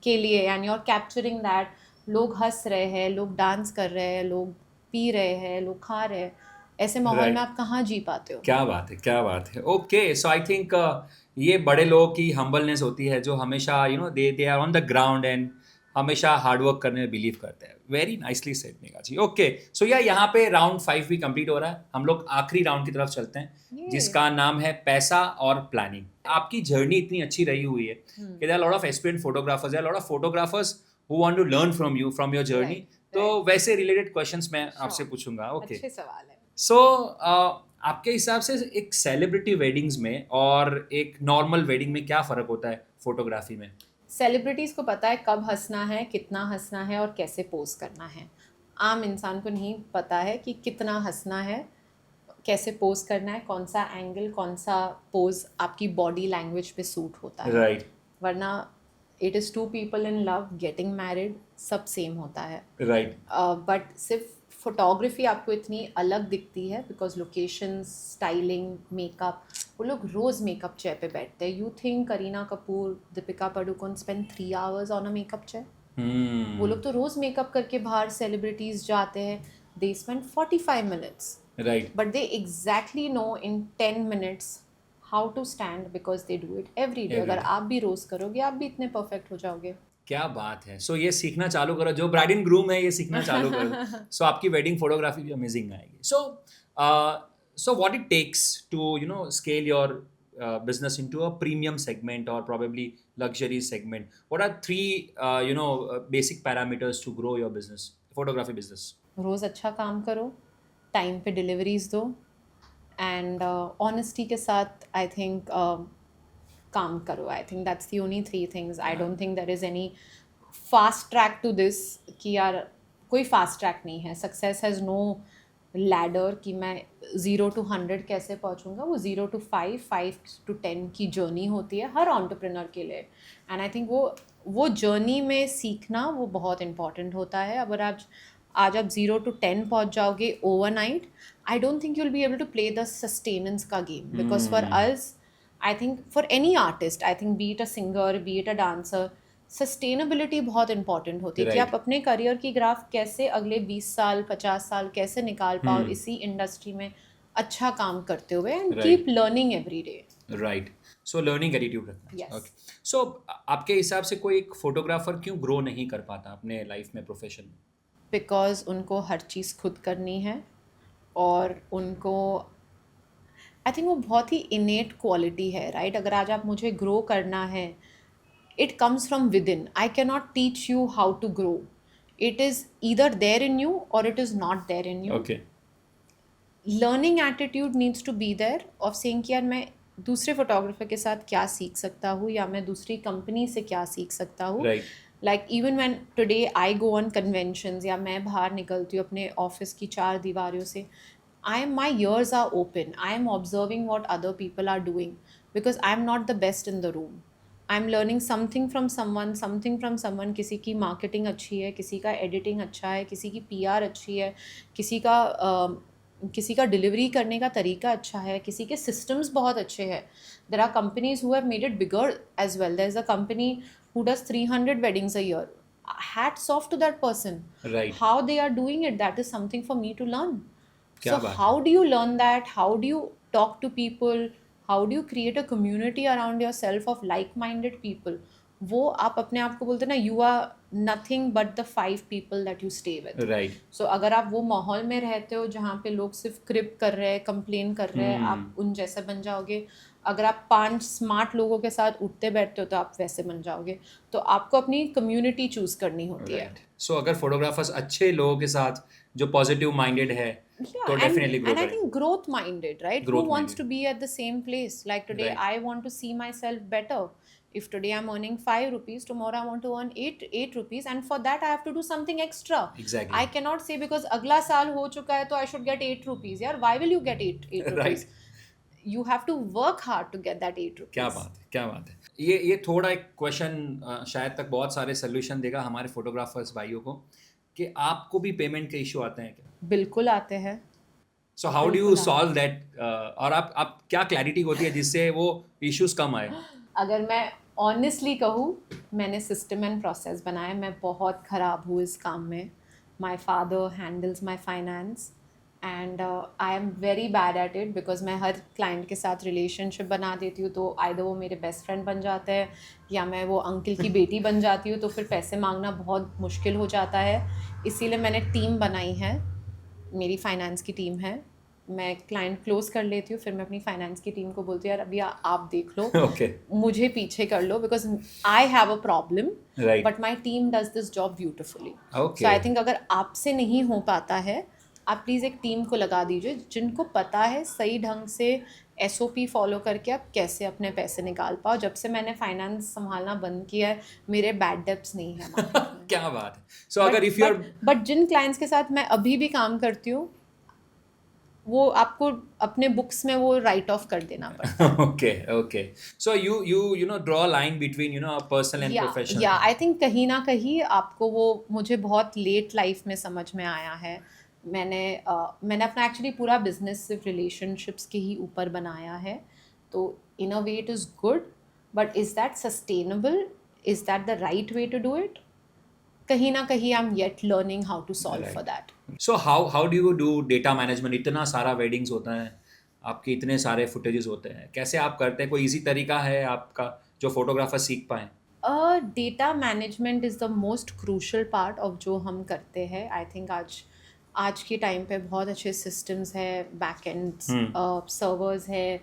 S2: के लिए, and you are capturing that. लोग हंस रहे हैं, लोग डांस कर रहे हैं, लोग पी रहे हैं, लोग खा रहे हैं. ऐसे माहौल में आप कहाँ जी पाते हो.
S1: क्या बात है. क्या बात है. ओके. सो आई थिंक ये बड़े लोगों की हम्बलनेस होती है जो हमेशा they are on the ground and हमेशा हार्डवर्क करने में बिलीव करते हैं. Very nicely said Megha ji. Okay. So यहाँ पे राउंड 5 भी कंप्लीट हो रहा है. हम लोग आखिरी राउंड की तरफ चलते हैं जिसका नाम है पैसा और प्लानिंग. आपकी जर्नी इतनी अच्छी रही हुई है कि there are lot of aspirant photographers, there are lot of photographers who want to learn from you, from your journey. तो वैसे रिलेटेड क्वेश्चंस मैं आपसे पूछूंगा. ओके.
S2: अच्छे सवाल है.
S1: सो आपके हिसाब से एक सेलिब्रिटी वेडिंग्स में और एक नॉर्मल वेडिंग में क्या फ़र्क होता है फोटोग्राफी में?
S2: सेलिब्रिटीज़ को पता है कब हंसना है, कितना हंसना है और कैसे पोज करना है. आम इंसान को नहीं पता है कि कितना हंसना है, कैसे पोज करना है, कौन सा एंगल, कौन सा पोज आपकी बॉडी लैंग्वेज पे सूट होता है.
S1: राइट
S2: वरना it is to people in love getting married, सब सेम होता है.
S1: राइट
S2: बट सिर्फ फोटोग्राफी आपको इतनी अलग दिखती है बिकॉज लोकेशन, स्टाइलिंग, मेकअप, वो लोग रोज़ मेकअप चेयर पे बैठते हैं. You think Kareena Kapoor, Deepika Padukone spend 3 hours on a makeup chair? वो लोग तो रोज़ मेकअप करके बाहर सेलिब्रिटीज़ जाते हैं, they spend 45 minutes.
S1: Right
S2: But they exactly know in 10 minutes how to stand because they do it every day.
S1: Every
S2: अगर
S1: day.
S2: आप भी रोज़ करोगे आप भी इतने परफेक्ट हो जाओगे.
S1: क्या बात है. सो ये सीखना चालू करो, जो ब्राइड एंड ग्रूम है ये सीखना चालू करो. सो आपकी वेडिंग फोटोग्राफी भी अमेजिंग आएगी. So what it takes to scale your business into a premium segment or probably luxury segment? What are three basic parameters to grow your business, photography business?
S2: रोज़ अच्छा काम करो, टाइम पे डिलीवरीज दो एंड ऑनेस्टी के साथ आई थिंक काम करो. I think that's the only 3 things. I don't think there is any fast track to this कि यार कोई फास्ट ट्रैक नहीं है. सक्सेस हैज़ नो लैडर कि मैं 0 to 100 कैसे पहुंचूंगा. वो 0 to 5, 5 to 10 की जर्नी होती है हर एंटरप्रेन्योर के लिए. एंड आई थिंक वो जर्नी में सीखना वो बहुत इंपॉर्टेंट होता है. अगर आज आप 0 to 10 पहुंच जाओगे overnight, I don't think you will be able to play the sustenance का game. Because for us, I think for any artist, I think be it a singer, be it a dancer, sustainability बहुत इंपॉर्टेंट होती है कि
S1: Right.
S2: आप अपने करियर की ग्राफ कैसे अगले 20 साल 50 साल कैसे निकाल पाओ इसी इंडस्ट्री में अच्छा काम करते हुए and
S1: Right.
S2: Keep learning every day.
S1: Right. So learning attitude रखना.
S2: Yes.
S1: ओके. सो आपके हिसाब से कोई एक फोटोग्राफर क्यों ग्रो नहीं कर पाता अपने लाइफ में, प्रोफेशन में?
S2: बिकॉज उनको हर चीज़ खुद करनी है और उनको आई थिंक वो बहुत ही इनेट क्वालिटी है. राइट अगर आज आप मुझे ग्रो करना है, it comes from within. I cannot teach you how to grow. It is either there in you or it is not there in you.
S1: Okay.
S2: Learning attitude needs to be there of saying कि यार मैं दूसरे फोटोग्राफर के साथ क्या सीख सकता हूँ या मैं दूसरी कंपनी से क्या सीख सकता हूँ.
S1: Right.
S2: Like even when today I go on conventions या मैं बाहर निकलती हूँ अपने ऑफिस की 4 दीवारों से, my ears are open. I am observing what other people are doing because I am not the best in the room. I'm learning something from someone. किसी की मार्केटिंग अच्छी है, किसी का एडिटिंग अच्छा है, किसी की PR अच्छी है, किसी का डिलीवरी करने का तरीका अच्छा है, किसी के सिस्टम्स बहुत अच्छे हैं. There are companies who have made it bigger as well. There is a company who does 300 weddings a year. Hats off to that person.
S1: Right.
S2: How they are doing it, that is something for me to learn.
S1: क्या
S2: So
S1: बात
S2: how do you learn that? How do you talk to people? How do you create a community around yourself of like-minded people? वो आप अपने आप को बोलते ना, you are nothing but the 5 people that you stay with.
S1: Right.
S2: So अगर आप वो माहौल में रहते हो जहाँ पे लोग सिर्फ क्रिप कर रहे हैं, कंप्लेन कर रहे हैं, आप उन जैसे बन जाओगे. अगर आप 5 स्मार्ट लोगों के साथ उठते बैठते हो तो आप वैसे बन जाओगे. तो आपको अपनी कम्युनिटी चूज करनी होती है.
S1: सो अगर फोटोग्राफर्स अच्छे लोगों के साथ जो पॉजिटिव माइंडेड है तो डेफिनेटली ग्रो
S2: and I
S1: करेंगे.
S2: think growth minded, right?
S1: Growth
S2: Who wants
S1: minded.
S2: to be at the same place? Like today
S1: Right.
S2: I want to see myself better. If today I'm earning 5 rupees, tomorrow I want to earn 8 rupees, and for that I have to do something extra.
S1: Exactly.
S2: I cannot say because अगला साल हो चुका है तो I should get 8 rupees. यार, why will you get 8 rupees?
S1: Right.
S2: You have to work hard to get that 8 rupees.
S1: क्या बात है, क्या बात है. ये थोड़ा एक क्वेश्चन शायद तक बहुत सारे सोल्यूशन देगा हमारे फोटोग्राफर्स भाइयों को कि आपको भी पेमेंट के इशू आते हैं क्या?
S2: बिल्कुल आते हैं.
S1: सो हाउ डू यू
S2: बिल्कुल
S1: सॉल्व दैट, और आप क्या क्लैरिटी होती है जिससे वो इश्यूज कम आए?
S2: अगर मैं ऑनेस्टली कहूँ, मैंने सिस्टम एंड प्रोसेस बनाया. मैं बहुत ख़राब हूँ इस काम में. My father handles my finance and I am very bad at it because मैं हर क्लाइंट के साथ रिलेशनशिप बना देती हूँ तो आइदर वो मेरे बेस्ट फ्रेंड बन जाते हैं या मैं वो अंकल की बेटी बन जाती हूँ, तो फिर पैसे मांगना बहुत मुश्किल हो जाता है. इसीलिए मैंने टीम बनाई है. मेरी फाइनेंस की टीम है. मैं क्लाइंट क्लोज कर लेती हूँ, फिर मैं अपनी फाइनेंस की टीम को बोलती हूँ यार अभी आप देख लो,
S1: ओके.
S2: मुझे पीछे कर लो because I have a problem
S1: right.
S2: But my team does this job beautifully.
S1: Okay.
S2: So I think अगर आपसे नहीं हो पाता है आप प्लीज़ एक टीम को लगा दीजिए जिनको पता है सही ढंग से SOP फॉलो करके आप कैसे अपने पैसे निकाल पाओ. जब से मैंने फाइनेंस संभालना बंद किया है, मेरे बैड डेब्ट्स नहीं है मार्केट में.
S1: क्या बात है. सो अगर इफ यू आर
S2: बट जिन क्लाइंट्स के साथ मैं अभी भी काम करती हूँ, वो आपको अपने बुक्स में वो राइट ऑफ कर देना पड़ता है.
S1: okay. So you know draw a line between personal and professional.
S2: या आई थिंक कहीं ना कहीं आपको वो, मुझे बहुत लेट लाइफ में समझ में आया है. मैंने अपना एक्चुअली पूरा बिजनेस सिर्फ रिलेशनशिप्स के ही ऊपर बनाया है. तो in a way it is good, but is that sustainable? Is that the right way to do it? कहीं ना कहीं I am yet learning how to solve for that.
S1: So how do you do data management? इतना सारा वेडिंग्स होता है, आपके इतने सारे फुटेजेस होते हैं, कैसे आप करते हैं? कोई इजी तरीका है आपका जो फोटोग्राफर सीख पाए?
S2: Data management is the most crucial part of जो हम करते हैं. आई थिंक आज के टाइम पे बहुत अच्छे सिस्टम्स है, बैक एंड सर्वर्स है,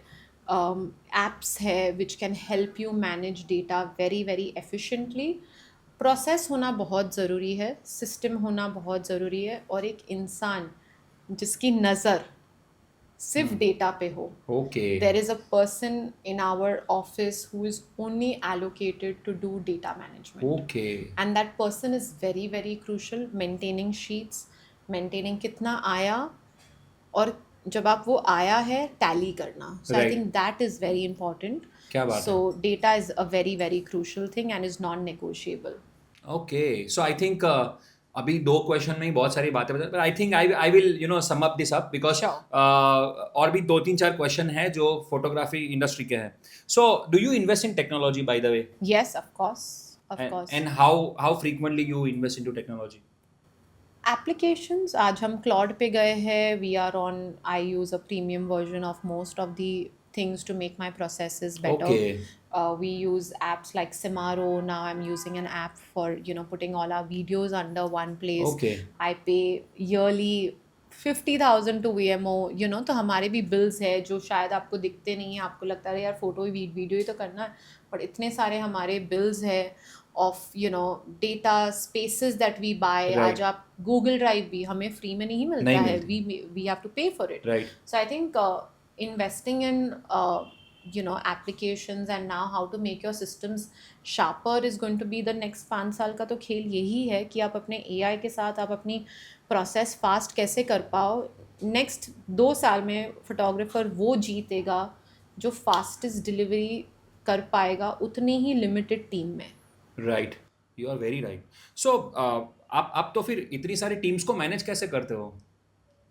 S2: एप्स है which can help you manage data very very efficiently. Process होना बहुत ज़रूरी है, सिस्टम होना बहुत ज़रूरी है, और एक इंसान जिसकी नज़र सिर्फ डेटा पे हो.
S1: Okay.
S2: There is a person in our office who is only allocated to do data management.
S1: Okay.
S2: And that person is very very crucial. Maintaining sheets, maintaining कितना आया, और जब आप वो आया है टैली करना. So I
S1: Right.
S2: think that is very important.
S1: क्या बात
S2: So data is a very very crucial thing and is non-negotiable.
S1: Okay. So I think अभी 2 क्वेश्चन में ही बहुत सारी बातें बता, पर I think I will sum up this up because और भी 2-3-4 क्वेश्चन है जो फोटोग्राफी इंडस्ट्री के हैं. So do you invest in technology by the way?
S2: Yes, of course. Of course.
S1: And how frequently you invest into technology?
S2: Applications, आज हम क्लॉड पे गए हैं. We are on, I use a premium version of most of the things to make my processes better.
S1: Okay.
S2: We use apps like Simaro. Now I'm using an app for putting all our videos under one place.
S1: Okay.
S2: I pay yearly 50,000 to VMO. तो हमारे भी बिल्स है जो शायद आपको दिखते नहीं है. आपको लगता है यार फोटो ही वीडियो ही तो करना है, पर इतने सारे हमारे बिल्स है of data spaces that we buy.
S1: Right.
S2: आज आप गूगल ड्राइव भी हमें फ्री में नहीं मिलता
S1: नहीं
S2: है.
S1: मिलता.
S2: वी हैव टू पे for it.
S1: Right.
S2: So I think investing in applications and now how to make your systems sharper is going to be the next 5 साल का तो खेल यही है कि आप अपने AI के साथ आप अपनी प्रोसेस फास्ट कैसे कर पाओ. नेक्स्ट 2 साल में फोटोग्राफर वो जीतेगा जो फास्टेस्ट डिलीवरी कर पाएगा उतनी ही लिमिटेड टीम में.
S1: Right. You are very right. So आप तो फिर इतनी सारी टीम्स को मैनेज कैसे करते हो?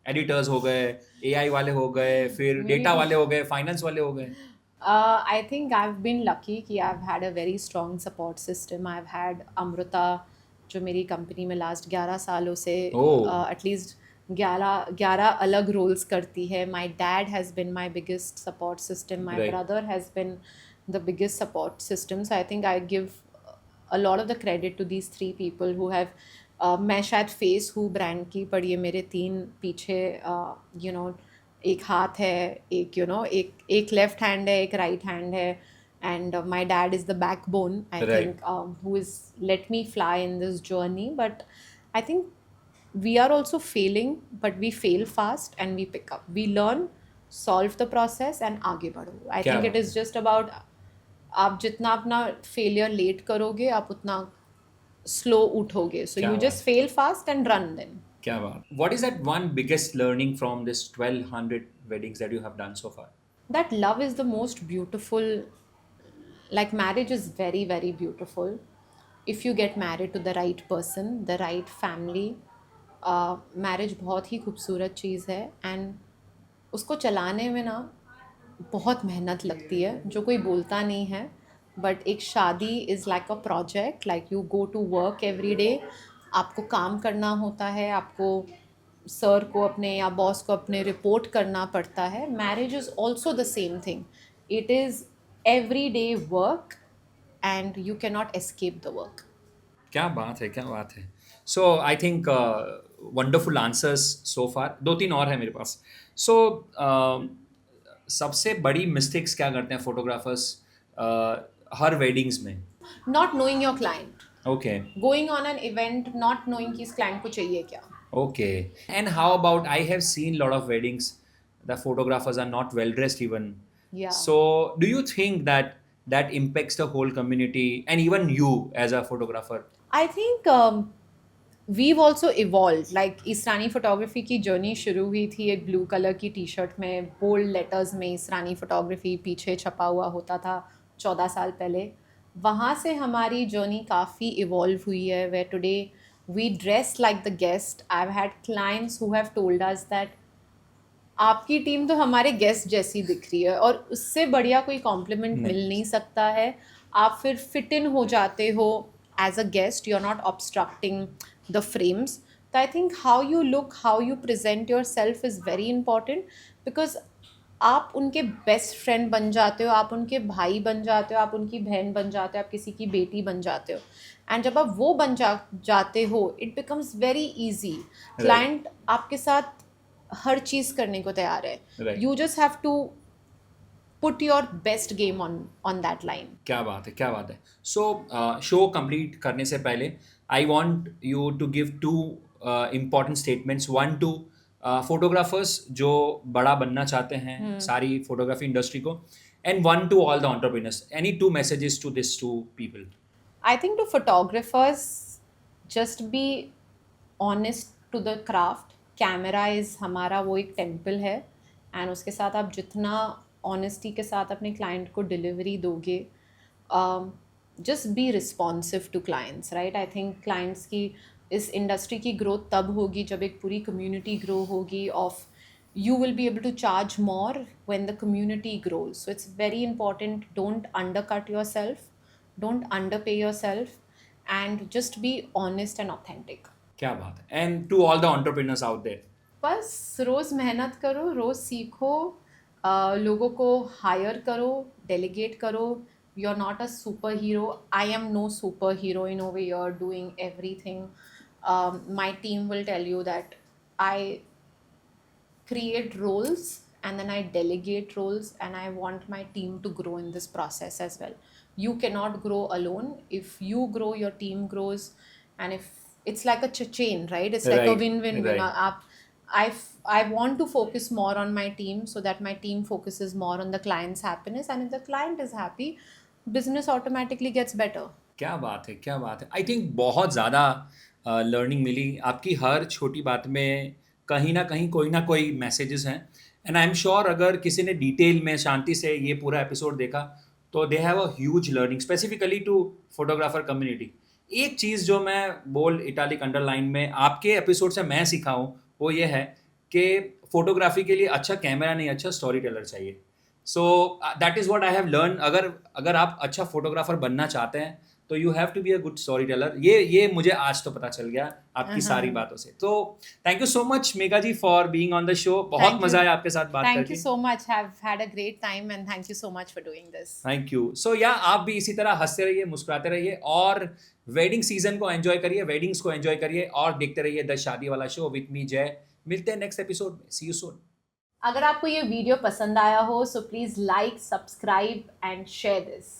S1: एडिटर्स हो गए, AI वाले हो गए, फिर डेटा वाले हो गए, फाइनेंस वाले हो गए.
S2: I think I've been lucky कि I've had a very strong support system. I've had Amruta जो मेरी कंपनी में लास्ट 11 सालों से एटलीस्ट 11 अलग रोल्स करती है. My dad has been my biggest support system. My
S1: Right.
S2: Brother has been the biggest support system. So I think I give a lot of the credit to these 3 people who have मैं शायद फेस हूँ ब्रांड की, पर ये मेरे 3 पीछे एक हाथ है, एक लेफ्ट हैंड है, एक राइट हैंड है, and my dad is the backbone, I
S1: Right.
S2: think, who is let me fly in this journey. But I think we are also failing, but we fail fast and we pick up. We learn, solve the process and आगे बढ़ो. I
S1: क्या
S2: think it
S1: बात
S2: is just about आप जितना अपना फेलियर लेट करोगे आप उतना स्लो उठोगे. So
S1: क्या
S2: you
S1: बात.
S2: just fail fast and run then.
S1: क्या बात. What is that one biggest learning from this 1200 weddings that you have done so far?
S2: That love is the most beautiful. Like marriage is very very beautiful if you get married to the right person, the right family. Marriage बहुत ही खूबसूरत चीज़ है and उसको चलाने में ना बहुत मेहनत लगती है जो कोई बोलता नहीं है. बट एक शादी is like a project. Like you go to work every day. आपको काम करना होता है, आपको सर को अपने या बॉस को अपने रिपोर्ट करना पड़ता है. Marriage is also the same thing. It is every day work and you can not escape the work.
S1: क्या बात है, क्या बात है. So I think wonderful answers so far. 2-3 और है मेरे पास. सो सबसे बड़ी मिस्टेक्स क्या करते हैं फोटोग्राफर्स हर वेडिंग्स में?
S2: Not knowing your client.
S1: Okay.
S2: Going on an event not knowing कि इस क्लाइंट को चाहिए क्या.
S1: Okay. And how about I have seen a lot of weddings, the photographers are not well dressed even.
S2: Yeah.
S1: So, do you think that that impacts the whole community and even you as a photographer?
S2: I think we've also evolved. Like Israni photography की जर्नी शुरू हुई थी एक ब्लू कलर की टी शर्ट में, बोल्ड लेटर्स में ईसरानी फोटोग्राफी पीछे छपा हुआ होता था 14 साल पहले. वहाँ से हमारी जर्नी काफ़ी इवॉल्व हुई है, where today we dress like the guest. I have had clients who have told us that आपकी टीम तो हमारे गेस्ट जैसी दिख रही है, और उससे बढ़िया कोई कॉम्प्लीमेंट मिल नहीं सकता है. आप फिर फिट इन हो जाते हो as a guest, you are not obstructing the frames. तो I think how you look, how you present yourself is very important, because आप उनके बेस्ट फ्रेंड बन जाते हो, आप उनके भाई बन जाते हो, आप उनकी बहन बन जाते हो, आप किसी की बेटी बन जाते हो. एंड जब आप वो बन जाते हो, it becomes very easy. Client आपके साथ हर चीज़ करने को तैयार है.
S1: Right.
S2: You just have to put your best game on that line.
S1: क्या बात है, क्या बात है. सो शो कंप्लीट करने से पहले I want you to give two important statements. One to photographers जो बड़ा बनना चाहते हैं सारी फोटोग्राफी इंडस्ट्री को, and one to all the entrepreneurs. Any two messages to this two people?
S2: I think to photographers, just be honest to the craft. Camera is हमारा वो एक टेम्पल है, एंड उसके साथ आप जितना ऑनेस्टी के साथ अपने क्लाइंट को डिलीवरी दोगे, just be responsive to clients, right. I think clients की इस इंडस्ट्री की ग्रोथ तब होगी जब एक पूरी कम्युनिटी ग्रो होगी of you will be able to charge more when the community grows. So it's very important, don't undercut yourself, don't underpay yourself, and just be honest and authentic.
S1: क्या बात है. And to all the entrepreneurs out there,
S2: बस रोज़ मेहनत करो, रोज़ सीखो, लोगों को हायर करो, डेलीगेट करो. You are not a superhero. I am no superhero in over your doing everything. My team will tell you that I create roles and then I delegate roles, and I want my team to grow in this process as well. You cannot grow alone. If you grow, your team grows, and if it's like a chain, right? It's like a
S1: Right,
S2: win-win-win.
S1: right.
S2: I want to focus more on my team so that my team focuses more on the client's happiness, and if the client is happy, business automatically gets better.
S1: क्या बात है, क्या बात है. आई थिंक बहुत ज़्यादा लर्निंग मिली आपकी हर छोटी बात में. कहीं ना कोई मैसेजेस हैं. एंड आई एम श्योर अगर किसी ने डिटेल में शांति से ये पूरा एपिसोड देखा तो they have a huge learning specifically to photographer community. एक चीज़ जो मैं बोल्ड इटालिक अंडरलाइन में आपके एपिसोड से मैं सीखा हूँ वो ये है कि फोटोग्राफी के लिए अच्छा कैमरा नहीं, अच्छा स्टोरी टेलर चाहिए. So that is what I have learn. अगर आप अच्छा फोटोग्राफर बनना चाहते हैं तो you have to be a good storyteller. ये मुझे आज तो पता चल गया आपकी सारी बातों से. तो thank you so much Megha ji for being on the show. बहुत
S2: Thank
S1: मजा
S2: you.
S1: आया आपके साथ बात
S2: Thank
S1: करके.
S2: you so much. Have had a great time, and thank you so much for doing this.
S1: Thank you. So या आप भी इसी तरह हंसते रहिए, मुस्कुराते रहिए और वेडिंग सीजन को एंजॉय करिए, वेडिंग्स को एंजॉय करिए और देखते रहिए द शादी वाला शो विथ मी जय. मिलते हैं नेक्स्ट एपिसोड में. सी यू सून.
S2: अगर आपको ये वीडियो पसंद आया हो, so please like, subscribe and share this.